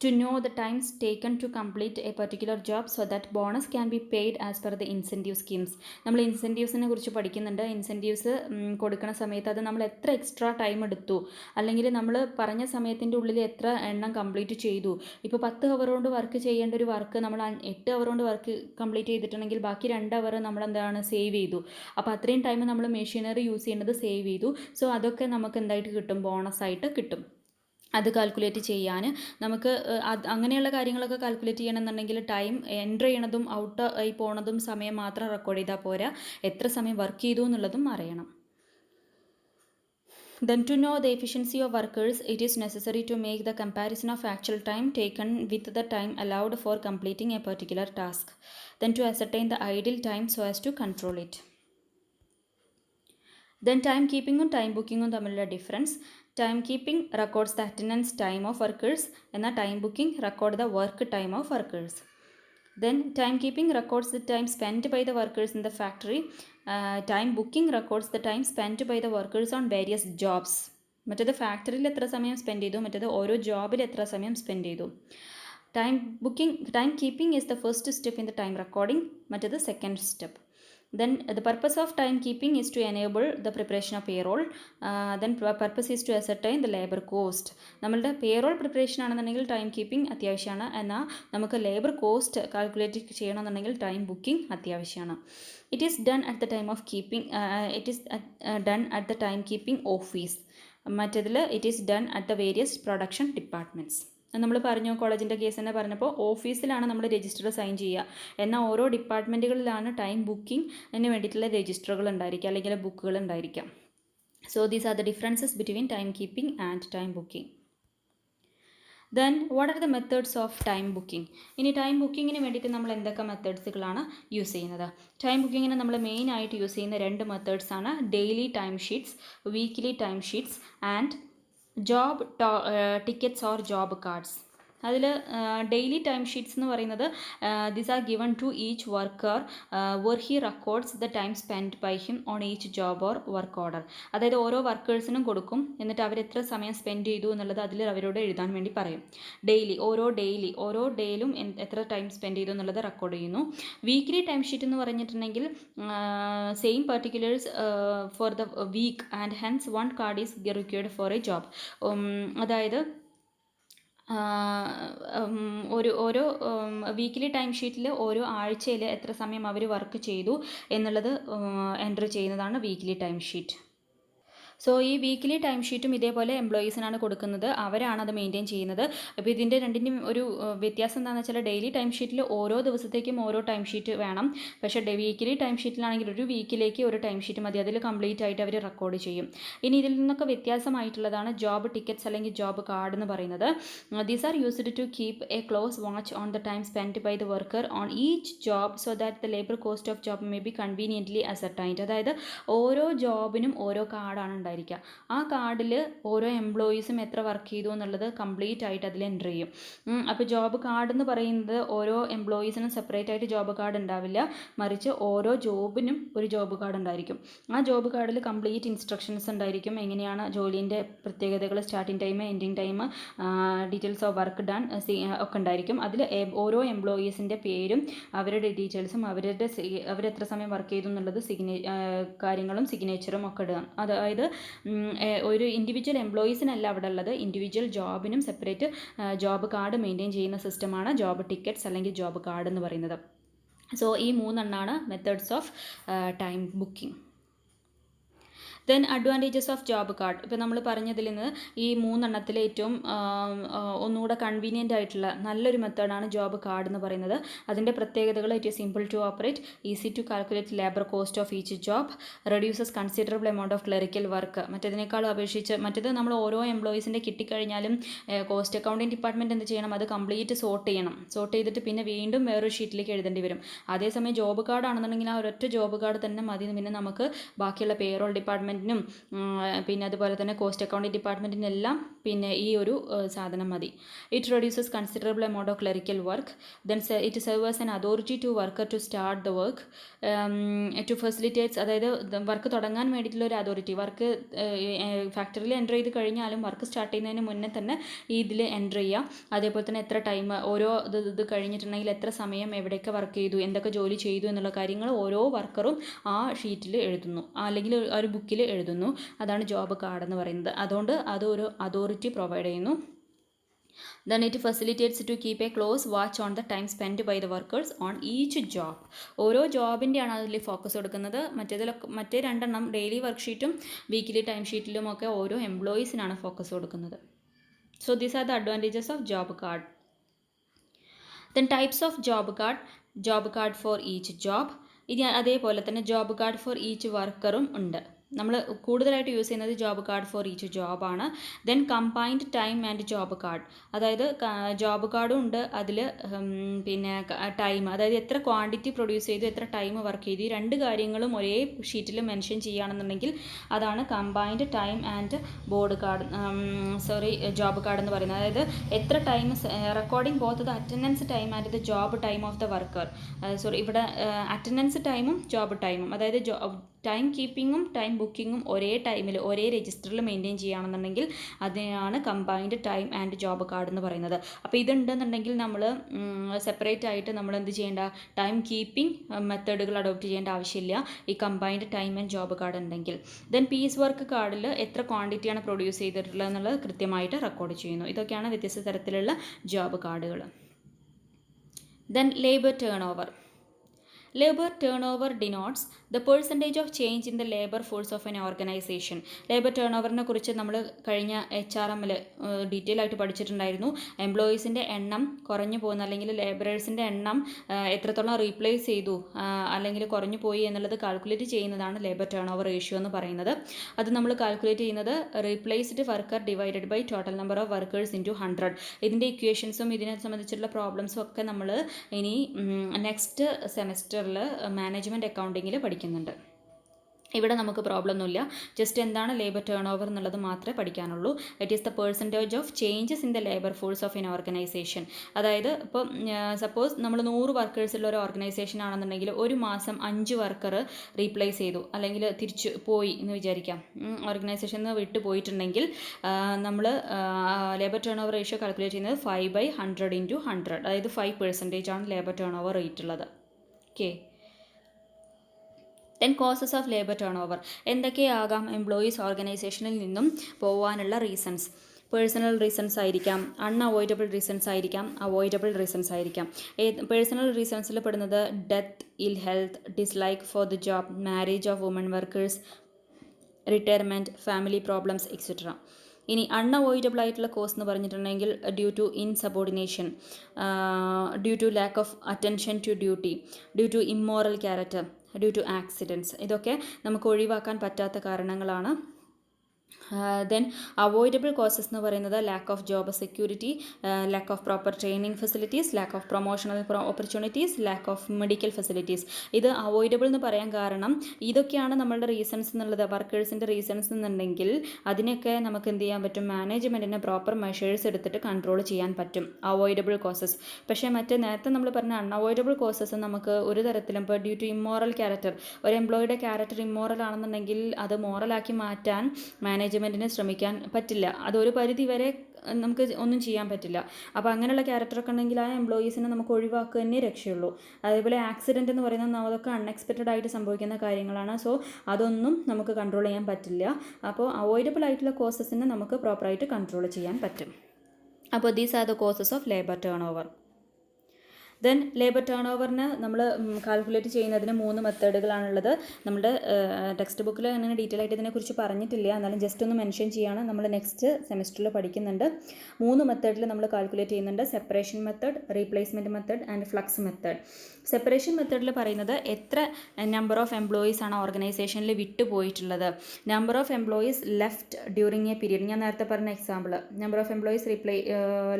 to know the times taken to complete a particular job so that bonus can be paid as per the incentive schemes. നമ്മൾ ഇൻസെൻറ്റീവ്സിനെ കുറിച്ച് പഠിക്കുന്നുണ്ട്. ഇൻസെൻറ്റീവ്സ് കൊടുക്കുന്ന സമയത്ത് അത് നമ്മൾ എത്ര extra time എടുത്തു, അല്ലെങ്കിൽ നമ്മൾ പറഞ്ഞ സമയത്തിൻ്റെ ഉള്ളിൽ എത്ര എണ്ണം കംപ്ലീറ്റ് ചെയ്തു. ഇപ്പോൾ 10 അവർ കൊണ്ട് വർക്ക് ചെയ്യേണ്ട ഒരു വർക്ക് നമ്മൾ 8 അവർ കൊണ്ട് വർക്ക് കംപ്ലീറ്റ് ചെയ്തിട്ടുണ്ടെങ്കിൽ ബാക്കി 2 അവർ നമ്മൾ എന്താണ് സേവ് ചെയ്തു. അപ്പോൾ അത്രയും ടൈം നമ്മൾ മെഷീനറി യൂസ് ചെയ്യുന്നത് സേവ് ചെയ്തു. സോ അതൊക്കെ നമുക്ക് എന്തായിട്ട് കിട്ടും, ബോണസായിട്ട് കിട്ടും. അത് കാൽക്കുലേറ്റ് ചെയ്യാൻ നമുക്ക് അങ്ങനെയുള്ള കാര്യങ്ങളൊക്കെ കാൽക്കുലേറ്റ് ചെയ്യണമെന്നുണ്ടെങ്കിൽ ടൈം എൻ്റർ ചെയ്യണതും ഔട്ട് ആയി പോണതും സമയം മാത്രം റെക്കോർഡ് ചെയ്താൽ പോരാ, എത്ര സമയം വർക്ക് ചെയ്തു എന്നുള്ളതും അറിയണം. Then to know the efficiency of workers, it is necessary to make the comparison of actual time taken with the time allowed for completing a particular task. Then to ascertain the idle time so as to control it. Then time keeping ഉം time ബുക്കിങ്ങും തമ്മിലുള്ള difference. Time keeping records the attendance time of workers, എന്നാൽ time booking record the work time of workers. Then time keeping records the time spent by the workers in the factory. Time booking records the time spent by the workers on various jobs. മറ്റേത് ഫാക്ടറിയിൽ എത്ര സമയം spend ചെയ്തു, മറ്റേത് ഓരോ ജോബിൽ എത്ര സമയം spend ചെയ്തു. Time keeping is the first step in the time recording, മറ്റേത് second step. Then the purpose of time keeping is to enable the preparation of payroll. Then purpose is to ascertain the labor cost. നമ്മളുടെ payroll preparation ആണെന്നുണ്ടെങ്കിൽ time keeping അത്യാവശ്യമാണ്. എന്നാൽ നമുക്ക് labour cost calculate ചെയ്യണമെന്നുണ്ടെങ്കിൽ time booking അത്യാവശ്യമാണ്. It is done at the time of keeping done at the time keeping office. മറ്റേതിൽ it is done at the various production departments. നമ്മൾ പറഞ്ഞു, കോളേജിൻ്റെ കേസ് തന്നെ പറഞ്ഞപ്പോൾ ഓഫീസിലാണ് നമ്മൾ രജിസ്റ്റർ സൈൻ ചെയ്യുക. എന്നാൽ ഓരോ ഡിപ്പാർട്ട്മെൻറ്റുകളിലാണ് ടൈം ബുക്കിങ്ങിന് വേണ്ടിയിട്ടുള്ള രജിസ്റ്ററുകൾ ഉണ്ടായിരിക്കുക അല്ലെങ്കിൽ ബുക്കുകൾ ഉണ്ടായിരിക്കാം. So these are the differences between time keeping and time booking. Then what are the methods of time booking? ഇനി ടൈം ബുക്കിങ്ങിന് വേണ്ടിയിട്ട് നമ്മൾ എന്തൊക്കെ മെത്തേഡ്സുകളാണ് യൂസ് ചെയ്യുന്നത്? ടൈം ബുക്കിങ്ങിന് നമ്മൾ മെയിനായിട്ട് യൂസ് ചെയ്യുന്ന 2 മെത്തേഡ്സാണ് daily time sheets, weekly time sheets and job tickets or job cards. അതിൽ ഡെയിലി ടൈം ഷീറ്റ്സ് എന്ന് പറയുന്നത് this are given to each worker where he records the time spend by him on each job or work order. അതായത് ഓരോ വർക്കേഴ്സിനും കൊടുക്കും, എന്നിട്ട് അവർ എത്ര സമയം spend ചെയ്തു എന്നുള്ളത് അതിൽ അവരോട് എഴുതാൻ വേണ്ടി പറയും. ഓരോ ഡേയിലും എത്ര ടൈം സ്പെൻഡ് ചെയ്തു എന്നുള്ളത് റെക്കോർഡ് ചെയ്യുന്നു. വീക്ക്ലി ടൈം ഷീറ്റ് എന്ന് പറഞ്ഞിട്ടുണ്ടെങ്കിൽ same particulars for the week and hence one card is required for a job. അതായത് ഓരോ വീക്കിലി ടൈം ഷീറ്റിൽ ഓരോ ആഴ്ചയിൽ എത്ര സമയം അവർ വർക്ക് ചെയ്തു എന്നുള്ളത് എൻറ്റർ ചെയ്യുന്നതാണ് വീക്കിലി ടൈം ഷീറ്റ്. സോ ഈ വീക്കിലി ടൈം ഷീറ്റും ഇതേപോലെ എംപ്ലോയീസിനാണ് കൊടുക്കുന്നത്, അവരാണ് അത് മെയിൻറ്റെയിൻ ചെയ്യുന്നത്. അപ്പോൾ ഇതിൻ്റെ രണ്ടിൻ്റെയും ഒരു വ്യത്യാസം എന്താണെന്ന് വെച്ചാൽ ഡെയിലി ടൈം ഷീറ്റിൽ ഓരോ ദിവസത്തേക്കും ഓരോ ടൈം ഷീറ്റ് വേണം. പക്ഷേ വീക്കിലി ടൈം ഷീറ്റിലാണെങ്കിൽ ഒരു വീക്കിലേക്ക് ഒരു ടൈം ഷീറ്റ് മതി, അതിൽ കംപ്ലീറ്റ് ആയിട്ട് അവർ റെക്കോർഡ് ചെയ്യും. ഇനി ഇതിൽ നിന്നൊക്കെ വ്യത്യാസമായിട്ടുള്ളതാണ് ജോബ് ടിക്കറ്റ്സ് അല്ലെങ്കിൽ ജോബ് കാർഡ് എന്ന് പറയുന്നത്. These are used to keep a close watch on the time spend by the worker on each job so that the labour cost of job may be conveniently ascertained. അതായത് ഓരോ ജോബിനും ഓരോ കാർഡാണ് ഉണ്ടായിരിക്കുക. ആ കാർഡിൽ ഓരോ എംപ്ലോയീസും എത്ര വർക്ക് ചെയ്തു എന്നുള്ളത് കംപ്ലീറ്റ് ആയിട്ട് അതിൽ എൻ്റർ ചെയ്യും. അപ്പോൾ ജോബ് കാർഡ് എന്ന് പറയുന്നത് ഓരോ എംപ്ലോയീസിനും സെപ്പറേറ്റ് ആയിട്ട് ജോബ് കാർഡ് ഉണ്ടാവില്ല, മറിച്ച് ഓരോ ജോബിനും ഒരു ജോബ് കാർഡ് ഉണ്ടായിരിക്കും. ആ ജോബ് കാർഡിൽ കംപ്ലീറ്റ് ഇൻസ്ട്രക്ഷൻസ് ഉണ്ടായിരിക്കും, എങ്ങനെയാണ് ജോലീൻ്റെ പ്രത്യേകതകൾ, starting time, ending time, details of work done ഒക്കെ ഉണ്ടായിരിക്കും. അതിൽ ഓരോ എംപ്ലോയീസിൻ്റെ പേരും അവരുടെ ഡീറ്റെയിൽസും അവരെത്ര സമയം വർക്ക് ചെയ്തു എന്നുള്ളത് കാര്യങ്ങളും സിഗ്നേച്ചറും ഒക്കെ ഇടുക. അതായത് ഒരു ഇൻഡിവിജ്വൽ എംപ്ലോയീസിനല്ല അവിടെ ഉള്ളത്, ഇൻഡിവിജ്വൽ ജോബിനും സെപ്പറേറ്റ് ജോബ് കാർഡ് മെയിൻറ്റെയിൻ ചെയ്യുന്ന സിസ്റ്റമാണ് ജോബ് ടിക്കറ്റ്സ് അല്ലെങ്കിൽ ജോബ് കാർഡ് എന്ന് പറയുന്നത്. സോ ഈ 3 methods of time booking. Then advantages of job card. ഇപ്പോൾ നമ്മൾ പറഞ്ഞതിൽ നിന്ന് ഈ 3 ഏറ്റവും ഒന്നുകൂടെ കൺവീനിയൻ്റ് ആയിട്ടുള്ള നല്ലൊരു മെത്തേഡാണ് ജോബ് കാർഡ് എന്ന് പറയുന്നത്. അതിൻ്റെ പ്രത്യേകതകൾ: it is simple to operate, easy to calculate labour cost of each job, reduces considerable amount of clerical work. മറ്റേതിനേക്കാളും അപേക്ഷിച്ച് മറ്റേത് നമ്മൾ ഓരോ എംപ്ലോയീസിൻ്റെ കിട്ടിക്കഴിഞ്ഞാലും കോസ്റ്റ് അക്കൗണ്ടിങ് ഡിപ്പാർട്ട്മെൻറ്റ് എന്ത് ചെയ്യണം, അത് കംപ്ലീറ്റ് സോർട്ട് ചെയ്യണം. സോർട്ട് ചെയ്തിട്ട് പിന്നെ വീണ്ടും വേറൊരു ഷീറ്റിലേക്ക് എഴുതേണ്ടി വരും. അതേസമയം ജോബ് കാർഡ് ആണെന്നുണ്ടെങ്കിൽ ആ ഒരൊറ്റ ജോബ് കാർഡ് തന്നെ മതി. പിന്നെ നമുക്ക് ബാക്കിയുള്ള പേറോൾ ഡിപ്പാർട്ട്മെൻറ്റിനും പിന്നെ അതുപോലെ തന്നെ കോസ്റ്റ് അക്കൗണ്ടിങ് ഡിപ്പാർട്ട്മെൻറ്റിനെല്ലാം പിന്നെ ഈ ഒരു സാധനം മതി. It reduces considerable amount of clerical work. Then it serves an authority to worker to start the work, to facilitates. അതായത് വർക്ക് തുടങ്ങാൻ വേണ്ടിയിട്ടുള്ള ഒരു അതോറിറ്റി, വർക്ക് ഫാക്ടറിയിൽ എൻ്റർ ചെയ്ത് കഴിഞ്ഞാലും വർക്ക് സ്റ്റാർട്ട് ചെയ്യുന്നതിന് മുന്നേ തന്നെ ഇതിൽ എൻ്റർ ചെയ്യുക. അതേപോലെ തന്നെ എത്ര ടൈം, ഓരോ ഇത് കഴിഞ്ഞിട്ടുണ്ടെങ്കിൽ എത്ര സമയം എവിടെയൊക്കെ വർക്ക് ചെയ്തു, എന്തൊക്കെ ജോലി ചെയ്തു എന്നുള്ള കാര്യങ്ങൾ ഓരോ വർക്കറും ആ ഷീറ്റിൽ എഴുതുന്നു, അല്ലെങ്കിൽ ആ ഒരു ബുക്കിൽ എഴുതുന്നു. അതാണ് ജോബ് കാർഡ് എന്ന് പറയുന്നത്. അതുകൊണ്ട് അതൊരു അതോറിറ്റി പ്രൊവൈഡ് ചെയ്യുന്നു. Then it facilitates to keep a close watch on the time spent by the workers on each job. ഓരോ ജോബിൻ്റെയാണ് അതിൽ ഫോക്കസ് കൊടുക്കുന്നത്. മറ്റേ 2 ഡെയിലി വർക്ക് ഷീറ്റും വീക്കിലി ടൈം ഷീറ്റിലും ഒക്കെ ഓരോ എംപ്ലോയീസിനാണ് ഫോക്കസ് കൊടുക്കുന്നത്. So these are the advantages of job card. Then types of job card for each job. ഇനി അതേപോലെ തന്നെ ജോബ് കാർഡ് ഫോർ ഈച്ച് വർക്കറും ഉണ്ട്. നമ്മൾ കൂടുതലായിട്ട് യൂസ് ചെയ്യുന്നത് ജോബ് കാർഡ് ഫോർ ഈച്ച് ജോബാണ്. Then combined time and job card. അതായത് ജോബ് കാർഡും ഉണ്ട്, അതിൽ പിന്നെ ടൈം, അതായത് എത്ര ക്വാണ്ടിറ്റി പ്രൊഡ്യൂസ് ചെയ്തു, എത്ര ടൈം വർക്ക് ചെയ്തു, ഈ 2 കാര്യങ്ങളും ഒരേ ഷീറ്റിൽ മെൻഷൻ ചെയ്യുകയാണെന്നുണ്ടെങ്കിൽ അതാണ് combined time and job card എന്ന് പറയുന്നത്. അതായത് എത്ര time recording both the attendance time and the job time of the worker. ഇവിടെ അറ്റൻഡൻസ് ടൈമും ജോബ് ടൈമും, അതായത് ടൈം കീപ്പിങ്ങും ടൈം ബുക്കിങ്ങും ഒരേ ടൈമിൽ ഒരേ രജിസ്റ്ററിൽ മെയിൻറ്റെയിൻ ചെയ്യുകയാണെന്നുണ്ടെങ്കിൽ അതിനാണ് combined time and job card എന്ന് പറയുന്നത്. അപ്പോൾ ഇതുണ്ടെന്നുണ്ടെങ്കിൽ നമ്മൾ സെപ്പറേറ്റ് ആയിട്ട് നമ്മൾ എന്ത് ചെയ്യേണ്ട, ടൈം കീപ്പിംഗ് മെത്തേഡുകൾ അഡോപ്റ്റ് ചെയ്യേണ്ട ആവശ്യമില്ല ഈ combined time and job card ഉണ്ടെങ്കിൽ. ദെൻ പീസ് വർക്ക് കാർഡിൽ എത്ര ക്വാണ്ടിറ്റിയാണ് പ്രൊഡ്യൂസ് ചെയ്തിട്ടുള്ളത് എന്നുള്ളത് കൃത്യമായിട്ട് റെക്കോർഡ് ചെയ്യുന്നു. ഇതൊക്കെയാണ് വ്യത്യസ്ത തരത്തിലുള്ള ജോബ് കാർഡുകൾ. Then labour turn over. Labor turnover denotes the percentage of change in the labor force of an organization. Labour turn ഓവറിനെ കുറിച്ച് നമ്മൾ കഴിഞ്ഞ HRMൽ ഡീറ്റെയിൽ ആയിട്ട് പഠിച്ചിട്ടുണ്ടായിരുന്നു. എംപ്ലോയീസിൻ്റെ എണ്ണം കുറഞ്ഞു പോകുന്ന, അല്ലെങ്കിൽ ലേബറേഴ്സിൻ്റെ എണ്ണം എത്രത്തോളം റീപ്ലേസ് ചെയ്തു അല്ലെങ്കിൽ കുറഞ്ഞു പോയി എന്നുള്ളത് കാൽക്കുലേറ്റ് ചെയ്യുന്നതാണ് ലേബർ ടേൺ ഓവർ റേഷ്യോ എന്ന് പറയുന്നത്. അത് നമ്മൾ കാൽക്കുലേറ്റ് ചെയ്യുന്നത് replaced worker divided by total number of workers into 100. ഇതിൻ്റെ ഇക്വേഷൻസും ഇതിനെ സംബന്ധിച്ചുള്ള പ്രോബ്ലംസും ഒക്കെ നമ്മൾ ഇനി നെക്സ്റ്റ് സെമസ്റ്റർ മാനേജ്മെൻറ്റ് അക്കൗണ്ടിങ്ങിൽ പഠിക്കുന്നുണ്ട്. ഇവിടെ നമുക്ക് പ്രോബ്ലം ഒന്നുമില്ല. ജസ്റ്റ് എന്താണ് ലേബർ ടേൺ ഓവർ എന്നുള്ളത് മാത്രമേ പഠിക്കാനുള്ളൂ. It is the percentage of changes in the labour force of an organisation. അതായത് ഇപ്പോൾ സപ്പോസ് നമ്മൾ 100 വർക്കേഴ്സുള്ള ഒരു ഓർഗനൈസേഷൻ ആണെന്നുണ്ടെങ്കിൽ ഒരു മാസം 5 വർക്കർ റീപ്ലേസ് ചെയ്തു അല്ലെങ്കിൽ തിരിച്ചു പോയി എന്ന് വിചാരിക്കാം. ഓർഗനൈസേഷനിൽ നിന്ന് വിട്ടു പോയിട്ടുണ്ടെങ്കിൽ നമ്മൾ labour turn over ratio calculate ചെയ്യുന്നത് 5/100 × 100, അതായത് 5% ആണ് ലേബർ ടേൺ ഓവർ റേറ്റ് ഉള്ളത്. Okay. Then causes of labour turn over എന്തൊക്കെയാകാം? എംപ്ലോയീസ് ഓർഗനൈസേഷനിൽ നിന്നും പോകാനുള്ള റീസൺസ്. പേഴ്സണൽ റീസൺസ് ആയിരിക്കാം, അൺഅവോയ്ഡബിൾ റീസൺസ് ആയിരിക്കാം, അവോയ്ഡബിൾ റീസൺസ് ആയിരിക്കാം. പേഴ്സണൽ റീസൺസിൽ പെടുന്നത് death, ill health, dislike for the job, marriage of woman workers, retirement, family problems etcetera. ഇനി അൺഅവോയ്ഡബിൾ ആയിട്ടുള്ള കോസ് എന്ന് പറഞ്ഞിട്ടുണ്ടെങ്കിൽ due to ഇൻസബോർഡിനേഷൻ, due to lack of attention to duty, due to immoral character, due to accidents. ഇതൊക്കെ നമുക്ക് ഒഴിവാക്കാൻ പറ്റാത്ത കാരണങ്ങളാണ്. Then avoidable causes എന്ന് പറയുന്നത് lack of job security, lack of proper training facilities, lack of promotional opportunities, lack of medical facilities. ഇത് avoidable എന്ന് പറയാൻ കാരണം ഇതൊക്കെയാണ് നമ്മളുടെ റീസൺസ് എന്നുള്ളത്, വർക്കേഴ്സിൻ്റെ റീസൺസ് എന്നുണ്ടെങ്കിൽ അതിനൊക്കെ നമുക്ക് എന്ത് ചെയ്യാൻ പറ്റും? മാനേജ്മെൻറ്റിന് പ്രോപ്പർ മെഷേഴ്സ് എടുത്തിട്ട് കൺട്രോൾ ചെയ്യാൻ പറ്റും അവോയ്ഡബിൾ കോസസ്. പക്ഷേ നേരത്തെ നമ്മൾ പറഞ്ഞ അൺഅവോയ്ഡബിൾ കോസസ് നമുക്ക് ഒരു തരത്തിലും ഇപ്പോൾ ഡ്യൂ ടു ഇമ്മോറൽ ക്യാരക്ടർ, ഒരു എംപ്ലോയിയുടെ ക്യാരക്ടർ ഇമ്മോറൽ ആണെന്നുണ്ടെങ്കിൽ അത് മോറലാക്കി മാറ്റാൻ മാനേജ്മെൻറ്റിന് ശ്രമിക്കാൻ പറ്റില്ല. അതൊരു പരിധി വരെ നമുക്ക് ഒന്നും ചെയ്യാൻ പറ്റില്ല. അപ്പോൾ അങ്ങനെയുള്ള ക്യാരക്ടറൊക്കെ ഉണ്ടെങ്കിൽ ആ എംപ്ലോയീസിനെ നമുക്ക് ഒഴിവാക്കുക തന്നെ രക്ഷയുള്ളൂ. അതേപോലെ ആക്സിഡൻറ്റ് എന്ന് പറയുന്നത് അതൊക്കെ അൺഎക്സ്പെക്റ്റഡ് ആയിട്ട് സംഭവിക്കുന്ന കാര്യങ്ങളാണ്. സോ അതൊന്നും നമുക്ക് കൺട്രോൾ ചെയ്യാൻ പറ്റില്ല. അപ്പോൾ അവോയ്ഡബിൾ ആയിട്ടുള്ള കോസസിനെ നമുക്ക് പ്രോപ്പറായിട്ട് കൺട്രോൾ ചെയ്യാൻ പറ്റും. അപ്പോൾ these are the causes of labour turn over. Then labour turn ഓവറിന് നമ്മൾ കാൽക്കുലേറ്റ് ചെയ്യുന്നതിന് 3 മെത്തേഡുകളാണുള്ളത്. നമ്മുടെ ടെക്സ്റ്റ് ബുക്കിൽ അങ്ങനെ ഡീറ്റെയിൽ ആയിട്ട് ഇതിനെക്കുറിച്ച് പറഞ്ഞിട്ടില്ല, എന്നാലും ജസ്റ്റ് ഒന്ന് മെൻഷൻ ചെയ്യുകയാണ്. നമ്മൾ നെക്സ്റ്റ് സെമിസ്റ്ററിൽ പഠിക്കുന്നുണ്ട്. 3 മെത്തേഡിൽ നമ്മൾ കാൽക്കുലേറ്റ് ചെയ്യുന്നുണ്ട്: separation method, replacement method and flux method. Separation മെത്തേഡിൽ പറയുന്നത് എത്ര നമ്പർ ഓഫ് എംപ്ലോയീസ് ആണ് ഓർഗനൈസേഷനിൽ വിട്ടുപോയിട്ടുള്ളത്, number of employees left during a period. ഞാൻ നേരത്തെ പറഞ്ഞ example, number of employees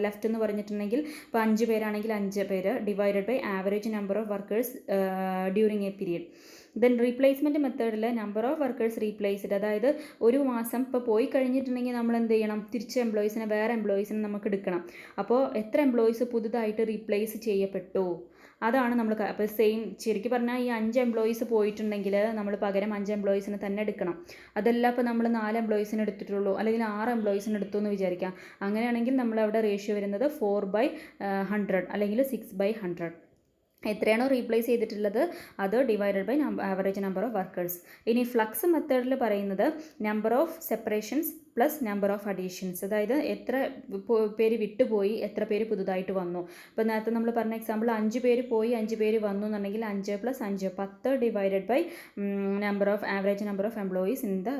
left എന്ന് പറഞ്ഞിട്ടുണ്ടെങ്കിൽ ഇപ്പോൾ 5 പേരാണെങ്കിൽ 5 പേര് divided by average number of workers during a period. Then replacement മെത്തേഡിൽ നമ്പർ ഓഫ് വർക്കേഴ്സ് റീപ്ലേസ്ഡ്, അതായത് ഒരു മാസം ഇപ്പോൾ പോയി കഴിഞ്ഞിട്ടുണ്ടെങ്കിൽ നമ്മൾ എന്ത് ചെയ്യണം? തിരിച്ച് എംപ്ലോയീസിനെ, വേറെ എംപ്ലോയീസിനെ നമുക്ക് എടുക്കണം. അപ്പോൾ എത്ര എംപ്ലോയീസ് പുതുതായിട്ട് റീപ്ലേസ് ചെയ്യപ്പെട്ടു, അതാണ് നമ്മൾ. അപ്പോൾ സെയിം ശരിക്കും പറഞ്ഞാൽ ഈ 5 എംപ്ലോയീസ് പോയിട്ടുണ്ടെങ്കിൽ നമ്മൾ പകരം 5 എംപ്ലോയീസിനെ തന്നെ എടുക്കണം. അതല്ല ഇപ്പോൾ നമ്മൾ 4 എംപ്ലോയീസിനെ എടുത്തിട്ടുള്ളൂ അല്ലെങ്കിൽ 6 എംപ്ലോയീസിനെ എടുത്തു എന്ന് വിചാരിക്കാം. അങ്ങനെയാണെങ്കിൽ നമ്മളവിടെ റേഷ്യോ വരുന്നത് 4/100 അല്ലെങ്കിൽ 6/100. എത്രയാണോ റീപ്ലേസ് ചെയ്തിട്ടുള്ളത് അത് divided by average number of workers. ഇനി ഫ്ലക്സ് മെത്തേഡിൽ പറയുന്നത് number of separations plus number of additions, അതായത് എത്ര പേര് വിട്ടുപോയി, എത്ര പേര് പുതുതായിട്ട് വന്നു. ഇപ്പോൾ നേരത്തെ നമ്മൾ പറഞ്ഞ എക്സാമ്പിൾ 5 പേര് പോയി 5 പേര് വന്നു എന്നുണ്ടെങ്കിൽ 5 + 5 10 divided by average number of employees in the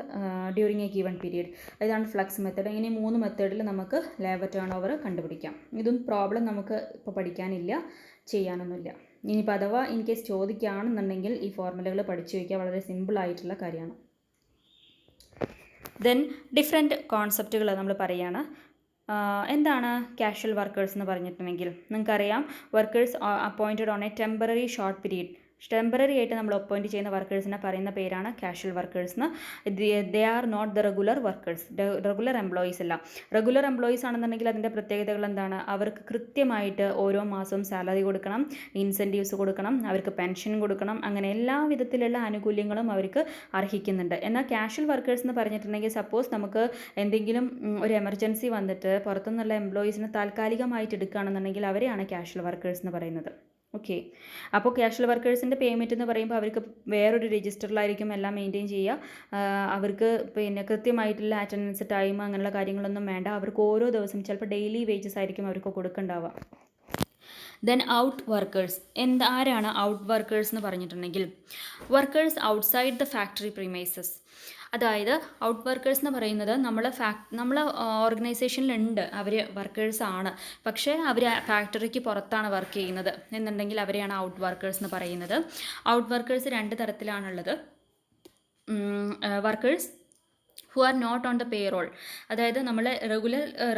during a given period. ഇതാണ് ഫ്ലക്സ് മെത്തേഡ്. ഇങ്ങനെ 3 മെത്തേഡിൽ നമുക്ക് ലേബർ ടേൺ ഓവർ കണ്ടുപിടിക്കാം. ഇതും പ്രോബ്ലം നമുക്ക് ഇപ്പോൾ പഠിക്കാനില്ല, ചെയ്യാനൊന്നുമില്ല. ഇനിയിപ്പോൾ അഥവാ ഇൻ കേസ് ചോദിക്കുകയാണെന്നുണ്ടെങ്കിൽ ഈ ഫോർമുലകൾ പഠിച്ചു വയ്ക്കുക, വളരെ സിമ്പിൾ ആയിട്ടുള്ള കാര്യമാണ്. ദെൻ ഡിഫറെൻറ്റ് കോൺസെപ്റ്റുകൾ നമ്മൾ പറയുകയാണ്. എന്താണ് കാഷ്വൽ വർക്കേഴ്സ് എന്ന് പറഞ്ഞിട്ടുണ്ടെങ്കിൽ നിങ്ങൾക്കറിയാം, workers appointed on A temporary short period. Temporary ആയിട്ട് നമ്മൾ അപ്പോയിൻറ്റ് ചെയ്യുന്ന വർക്കേഴ്സിനെ പറയുന്ന പേരാണ് കാഷ്വൽ വർക്കേഴ്സ് എന്ന്. They are not the regular workers, regular employees അല്ല. റെഗുലർ എംപ്ലോയീസ് ആണെന്നുണ്ടെങ്കിൽ അതിൻ്റെ പ്രത്യേകതകൾ എന്താണ്? അവർക്ക് കൃത്യമായിട്ട് ഓരോ മാസവും സാലറി കൊടുക്കണം, ഇൻസെൻറ്റീവ്സ് കൊടുക്കണം, അവർക്ക് പെൻഷൻ കൊടുക്കണം, അങ്ങനെ എല്ലാ വിധത്തിലുള്ള ആനുകൂല്യങ്ങളും അവർക്ക് അർഹിക്കുന്നുണ്ട്. എന്നാൽ കാഷ്വൽ വർക്കേഴ്സ് എന്ന് പറഞ്ഞിട്ടുണ്ടെങ്കിൽ സപ്പോസ് നമുക്ക് എന്തെങ്കിലും ഒരു എമർജൻസി വന്നിട്ട് പുറത്തുനിന്നുള്ള എംപ്ലോയീസിനെ താൽക്കാലികമായിട്ട് എടുക്കുകയാണെന്നുണ്ടെങ്കിൽ അവരെയാണ് കാഷ്വൽ വർക്കേഴ്സ് എന്ന് പറയുന്നത്. ഓക്കെ. അപ്പോൾ കാഷ്വൽ വർക്കേഴ്സിൻ്റെ പേയ്മെൻറ്റ് എന്ന് പറയുമ്പോൾ അവർക്ക് വേറൊരു രജിസ്റ്ററിലായിരിക്കും എല്ലാം മെയിൻറ്റെയിൻ ചെയ്യുക. അവർക്ക് പിന്നെ കൃത്യമായിട്ടുള്ള അറ്റൻഡൻസ് ടൈം അങ്ങനെയുള്ള കാര്യങ്ങളൊന്നും വേണ്ട. അവർക്ക് ഓരോ ദിവസം ചിലപ്പോൾ ഡെയിലി വേജസ് ആയിരിക്കും അവർക്ക് കൊടുക്കേണ്ടാവുക. Then out workers. ആരാണ് ഔട്ട് വർക്കേഴ്സ് എന്ന് പറഞ്ഞിട്ടുണ്ടെങ്കിൽ workers outside the factory premises. അതായത് ഔട്ട് വർക്കേഴ്സ് എന്ന് പറയുന്നത് നമ്മളെ ഓർഗനൈസേഷനിലുണ്ട്, അവർ വർക്കേഴ്സാണ്, പക്ഷേ അവർ ഫാക്ടറിക്ക് പുറത്താണ് വർക്ക് ചെയ്യുന്നത് എന്നുണ്ടെങ്കിൽ അവരെയാണ് ഔട്ട് വർക്കേഴ്സ് എന്ന് പറയുന്നത്. ഔട്ട് വർക്കേഴ്സ് 2 തരത്തിലാണുള്ളത്. Workers who are not on the payroll. അതായത് നമ്മൾ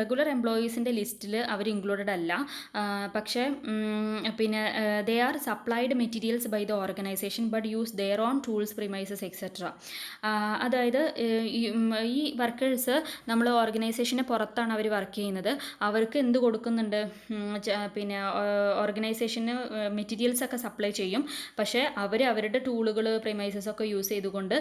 റെഗുലർ എംപ്ലോയീസിൻ്റെ ലിസ്റ്റിൽ അവർ ഇൻക്ലൂഡഡ് അല്ല. പക്ഷേ പിന്നെ they are supplied materials by the organisation but use their own tools premises etcetera. അതായത് ഈ വർക്കേഴ്സ് നമ്മൾ ഓർഗനൈസേഷന് പുറത്താണ് അവർ വർക്ക് ചെയ്യുന്നത്. അവർക്ക് എന്ത് കൊടുക്കുന്നുണ്ട്, പിന്നെ ഓർഗനൈസേഷന് മെറ്റീരിയൽസ് ഒക്കെ സപ്ലൈ ചെയ്യും. പക്ഷേ അവരുടെ ടൂളുകൾ പ്രിമൈസസ് ഒക്കെ യൂസ് ചെയ്തുകൊണ്ട്,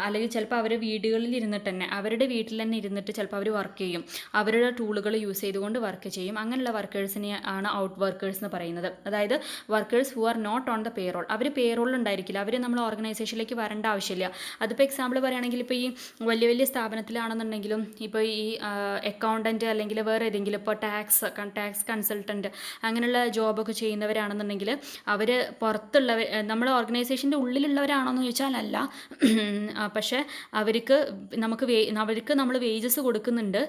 അല്ലെങ്കിൽ ചിലപ്പോൾ അവർ വീടുകളിൽ ഇരുന്നിട്ട് അവരുടെ വീട്ടിൽ തന്നെ ഇരുന്നിട്ട് ചിലപ്പോൾ അവർ വർക്ക് ചെയ്യും. അവരുടെ ടൂളുകൾ യൂസ് ചെയ്തുകൊണ്ട് വർക്ക് ചെയ്യും. അങ്ങനെയുള്ള വർക്കേഴ്സിനെ ആണ് ഔട്ട് വർക്കേഴ്സ് എന്ന് പറയുന്നത്. അതായത് workers who are not on the payroll. അവർ പേറോളിൽ ഉണ്ടായിരിക്കില്ല, അവർ നമ്മൾ ഓർഗനൈസേഷനിലേക്ക് വരേണ്ട ആവശ്യമില്ല. അതിപ്പോൾ എക്സാമ്പിൾ പറയുകയാണെങ്കിൽ ഇപ്പോൾ ഈ വലിയ വലിയ സ്ഥാപനത്തിലാണെന്നുണ്ടെങ്കിലും, ഇപ്പോൾ ഈ അക്കൗണ്ടൻറ്റ് അല്ലെങ്കിൽ വേറെ ഏതെങ്കിലും ഇപ്പോൾ ടാക്സ് കൺസൾട്ടൻറ്റ് അങ്ങനെയുള്ള ജോബൊക്കെ ചെയ്യുന്നവരാണെന്നുണ്ടെങ്കിൽ അവർ പുറത്തുള്ളവർ, നമ്മുടെ ഓർഗനൈസേഷൻ്റെ ഉള്ളിലുള്ളവരാണോയെന്ന് ചോദിച്ചാൽ അല്ല. പക്ഷേ അവർക്ക് നമ്മൾ വേജസ് കൊടുക്കുന്നുണ്ട്.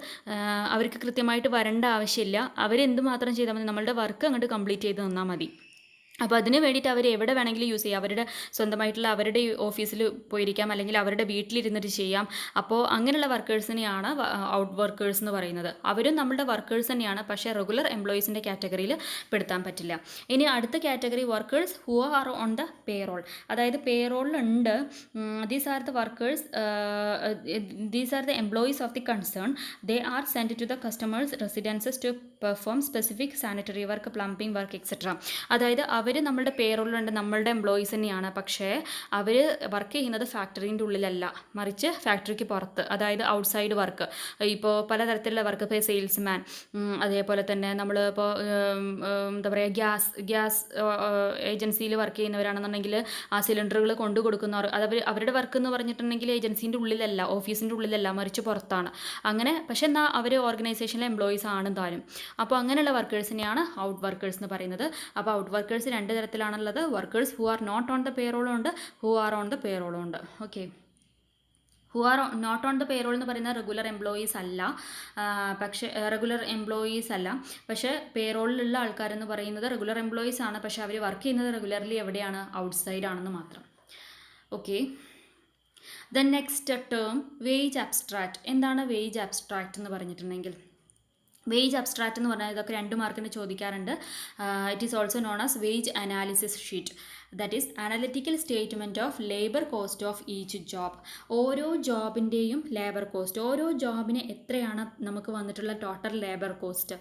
അവർക്ക് കൃത്യമായിട്ട് വരേണ്ട ആവശ്യമില്ല. അവരെന്ത് മാത്രം ചെയ്താൽ മതി, നമ്മളുടെ വർക്ക് അങ്ങോട്ട് കംപ്ലീറ്റ് ചെയ്ത് തന്നാൽ മതി. അപ്പോൾ അതിന് വേണ്ടിയിട്ട് അവർ എവിടെ വേണമെങ്കിലും യൂസ് ചെയ്യാം. അവരുടെ സ്വന്തമായിട്ടുള്ള അവരുടെ ഓഫീസിൽ പോയിരിക്കാം, അല്ലെങ്കിൽ അവരുടെ വീട്ടിലിരുന്നിട്ട് ചെയ്യാം. അപ്പോൾ അങ്ങനെയുള്ള വർക്കേഴ്സിനെയാണ് ഔട്ട് വർക്കേഴ്സ് എന്ന് പറയുന്നത്. അവരും നമ്മുടെ വർക്കേഴ്സ് തന്നെയാണ്, പക്ഷേ റെഗുലർ എംപ്ലോയീസിൻ്റെ കാറ്റഗറിയിൽ പെടുത്താൻ പറ്റില്ല. ഇനി അടുത്ത category workers who are on the payroll. അതായത് പേറോളിലുണ്ട്. These are the workers, these are the employees of the concern. They are send to the customers residences to perform specific sanitary work, plumbing work etcetera. അതായത് അവർ നമ്മളുടെ പേറോളിലുണ്ട്, നമ്മളുടെ employees തന്നെയാണ്. പക്ഷേ അവർ work ചെയ്യുന്നത് ഫാക്ടറീൻ്റെ ഉള്ളിലല്ല, മറിച്ച് ഫാക്ടറിക്ക് പുറത്ത്, അതായത് ഔട്ട്സൈഡ് വർക്ക്. ഇപ്പോൾ പലതരത്തിലുള്ള വർക്ക്, ഇപ്പോൾ സെയിൽസ്മാൻ, അതേപോലെ തന്നെ നമ്മൾ ഇപ്പോൾ എന്താ പറയുക, ഗ്യാസ് ഏജൻസിയിൽ വർക്ക് ചെയ്യുന്നവരാണെന്നുണ്ടെങ്കിൽ ആ സിലിണ്ടറുകൾ കൊണ്ടു കൊടുക്കുന്നവർ, അവരുടെ വർക്ക് എന്ന് പറഞ്ഞിട്ടുണ്ടെങ്കിൽ ഏജൻസീൻ്റെ ഉള്ളിലല്ല, ഓഫീസിൻ്റെ ഉള്ളിലല്ല, മറിച്ച് പുറത്താണ്. അങ്ങനെ പക്ഷേ എന്നാൽ അവർ ഓർഗനൈസേഷനിലെ എംപ്ലോയീസ് ആണ് താനും. അപ്പോൾ അങ്ങനെയുള്ള വർക്കേഴ്സിനെയാണ് ഔട്ട് വർക്കേഴ്സ് എന്ന് പറയുന്നത്. അപ്പോൾ ഔട്ട് വർക്കേഴ്സ് രണ്ട് തരത്തിലാണുള്ളത്. Workers who are not on the പേറോളും ഉണ്ട്, ഹു ആർ ഓൺ ദ പേറോളും ഉണ്ട്. Okay, who are not on the payroll എന്ന് പറയുന്ന റെഗുലർ എംപ്ലോയീസ് അല്ല. പക്ഷേ പേറോളിലുള്ള ആൾക്കാരെന്ന് പറയുന്നത് റെഗുലർ എംപ്ലോയീസ് ആണ്. പക്ഷേ അവർ വർക്ക് ചെയ്യുന്നത് റെഗുലർലി എവിടെയാണ്, ഔട്ട്സൈഡ് ആണെന്ന് മാത്രം. Okay, the next term wage abstract. എന്താണ് വേജ് അബ്സ്ട്രാക്റ്റ് എന്ന് പറഞ്ഞിട്ടുണ്ടെങ്കിൽ, വേജ് അബ്സ്ട്രാക്റ്റ് എന്ന് പറഞ്ഞാൽ ഇതൊക്കെ 2 മാർക്കിന് ചോദിക്കാറുണ്ട്. It is also known as wage analysis sheet. That is analytical statement of labour cost of each job. ഓരോ ജോബിൻ്റെയും ലേബർ കോസ്റ്റ്, ഓരോ ജോബിന് എത്രയാണ് നമുക്ക് വന്നിട്ടുള്ള ടോട്ടൽ ലേബർ കോസ്റ്റ്,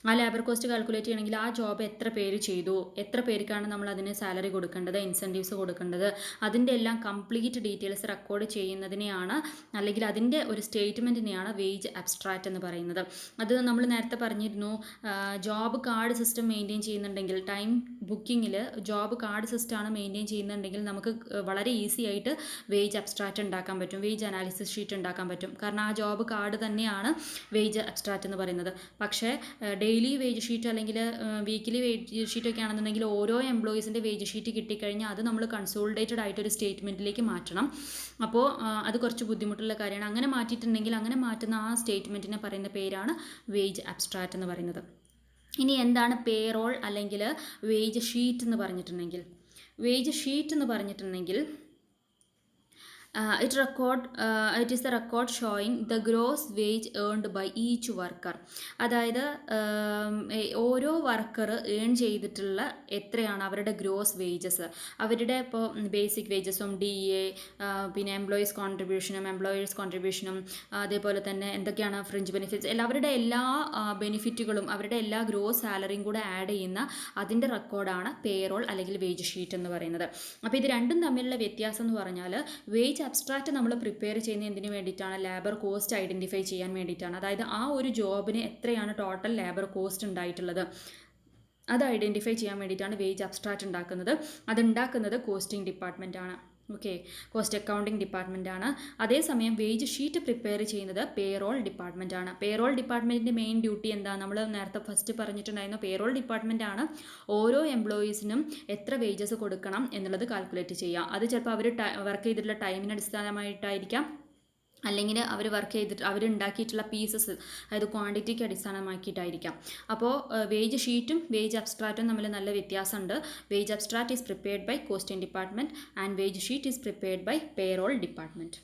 ആ ലേബർ കോസ്റ്റ് കാൽക്കുലേറ്റ് ചെയ്യണമെങ്കിൽ ആ ജോബ് എത്ര പേര് ചെയ്തു, എത്ര പേർക്കാണ് നമ്മൾ അതിന് സാലറി കൊടുക്കേണ്ടത്, ഇൻസെൻറ്റീവ്സ് കൊടുക്കേണ്ടത്, അതിൻ്റെ എല്ലാം കംപ്ലീറ്റ് ഡീറ്റെയിൽസ് റെക്കോർഡ് ചെയ്യുന്നതിനെയാണ്, അല്ലെങ്കിൽ അതിൻ്റെ ഒരു സ്റ്റേറ്റ്മെൻറ്റിനെയാണ് വേജ് അബ്സ്ട്രാക്റ്റ് എന്ന് പറയുന്നത്. അത് നമ്മൾ നേരത്തെ പറഞ്ഞിരുന്നു, ജോബ് കാർഡ് സിസ്റ്റം മെയിൻറ്റെയിൻ ചെയ്യുന്നുണ്ടെങ്കിൽ, ടൈം ബുക്കിങ്ങിൽ ജോബ് കാർഡ് സിസ്റ്റം ആണ് മെയിൻറ്റെയിൻ ചെയ്യുന്നുണ്ടെങ്കിൽ നമുക്ക് വളരെ ഈസി ആയിട്ട് വേജ് അബ്സ്ട്രാക്റ്റ് ഉണ്ടാക്കാൻ പറ്റും, വേജ് അനാലിസിസ് ഷീറ്റ് ഉണ്ടാക്കാൻ പറ്റും. കാരണം ആ ജോബ് കാർഡ് തന്നെയാണ് വേജ് അബ്സ്ട്രാക്റ്റ് എന്ന് പറയുന്നത്. പക്ഷേ ഡെയിലി വേജ് ഷീറ്റ് അല്ലെങ്കിൽ വീക്കിലി വേജ് ഷീറ്റ് ഒക്കെ ആണെന്നുണ്ടെങ്കിൽ ഓരോ എംപ്ലോയീസിൻ്റെ വേജ് ഷീറ്റ് കിട്ടിക്കഴിഞ്ഞാൽ അത് നമ്മൾ കൺസോളിഡേറ്റഡ് ആയിട്ടൊരു സ്റ്റേറ്റ്മെൻറ്റിലേക്ക് മാറ്റണം. അപ്പോൾ അത് കുറച്ച് ബുദ്ധിമുട്ടുള്ള കാര്യമാണ്. അങ്ങനെ മാറ്റിയിട്ടുണ്ടെങ്കിൽ, അങ്ങനെ മാറ്റുന്ന ആ സ്റ്റേറ്റ്മെൻറ്റിനെ പറയുന്ന പേരാണ് വേജ് അബ്സ്ട്രാക്റ്റ് എന്ന് പറയുന്നത്. ഇനി എന്താണ് പേറോൾ അല്ലെങ്കിൽ വേജ് ഷീറ്റ് എന്ന് പറഞ്ഞിട്ടുണ്ടെങ്കിൽ, വേജ് ഷീറ്റ് എന്ന് പറഞ്ഞിട്ടുണ്ടെങ്കിൽ it is the record showing the gross wage earned by each worker. അതായത് ഓരോ വർക്കർ ഏൺ ചെയ്തിട്ടുള്ള എത്രയാണ് അവരുടെ ഗ്രോസ് വേജസ്, അവരുടെ ഇപ്പോൾ ബേസിക് വേജസും DA, പിന്നെ എംപ്ലോയീസ് കോൺട്രിബ്യൂഷനും അതേപോലെ തന്നെ എന്തൊക്കെയാണ് ഫ്രിഞ്ച് ബെനിഫിറ്റ്സ്, അവരുടെ എല്ലാ ബെനിഫിറ്റുകളും അവരുടെ എല്ലാ ഗ്രോസ് സാലറിയും കൂടെ ആഡ് ചെയ്യുന്ന അതിൻ്റെ റെക്കോർഡാണ് പേറോൾ അല്ലെങ്കിൽ വേജ് ഷീറ്റ് എന്ന് പറയുന്നത്. അപ്പോൾ ഇത് രണ്ടും തമ്മിലുള്ള വ്യത്യാസം എന്ന് പറഞ്ഞാൽ, വേജ് അബ്സ്ട്രാക്റ്റ് നമ്മൾ പ്രിപ്പയർ ചെയ്യുന്ന എന്തിനു വേണ്ടിയിട്ടാണ്, ലേബർ കോസ്റ്റ് ഐഡൻറ്റിഫൈ ചെയ്യാൻ വേണ്ടിയിട്ടാണ്. അതായത് ആ ഒരു ജോബിന് എത്രയാണ് ടോട്ടൽ ലേബർ കോസ്റ്റ് ഉണ്ടായിട്ടുള്ളത് അത് ഐഡൻറ്റിഫൈ ചെയ്യാൻ വേണ്ടിയിട്ടാണ് വേജ് അബ്സ്ട്രാക്റ്റ് ഉണ്ടാക്കുന്നത്. അതുണ്ടാക്കുന്നത് കോസ്റ്റിംഗ് ഡിപ്പാർട്ട്മെൻ്റ് ആണ്. ഓക്കെ, കോസ്റ്റ് അക്കൗണ്ടിങ് ഡിപ്പാർട്ട്മെൻ്റ് ആണ്. അതേസമയം വേജ് ഷീറ്റ് പ്രിപ്പയർ ചെയ്യുന്നത് പേറോൾ ഡിപ്പാർട്ട്മെൻ്റ് ആണ്. പേറോൾ ഡിപ്പാർട്ട്മെൻറ്റിൻ്റെ മെയിൻ ഡ്യൂട്ടി എന്താ, നമ്മൾ നേരത്തെ ഫസ്റ്റ് പറഞ്ഞിട്ടുണ്ടായിരുന്നു, പേറോൾ ഡിപ്പാർട്ട്മെൻ്റ് ആണ് ഓരോ എംപ്ലോയീസിനും എത്ര വേജസ് കൊടുക്കണം എന്നുള്ളത് കാൽക്കുലേറ്റ് ചെയ്യുക. അത് ചിലപ്പോൾ അവർ വർക്ക് ചെയ്തിട്ടുള്ള ടൈമിന് അടിസ്ഥാനമായിട്ടായിരിക്കാം, അല്ലെങ്കിൽ അവർ വർക്ക് ചെയ്തിട്ട് അവരുണ്ടാക്കിയിട്ടുള്ള പീസസ്, അതായത് ക്വാണ്ടിറ്റിക്ക് അടിസ്ഥാനമാക്കിയിട്ടായിരിക്കാം. അപ്പോൾ വേജ് ഷീറ്റും വേജ് അബ്സ്ട്രാക്റ്റും തമ്മിൽ നല്ല വ്യത്യാസമുണ്ട്. Wage abstract is prepared by costing department and wage sheet is prepared by payroll department.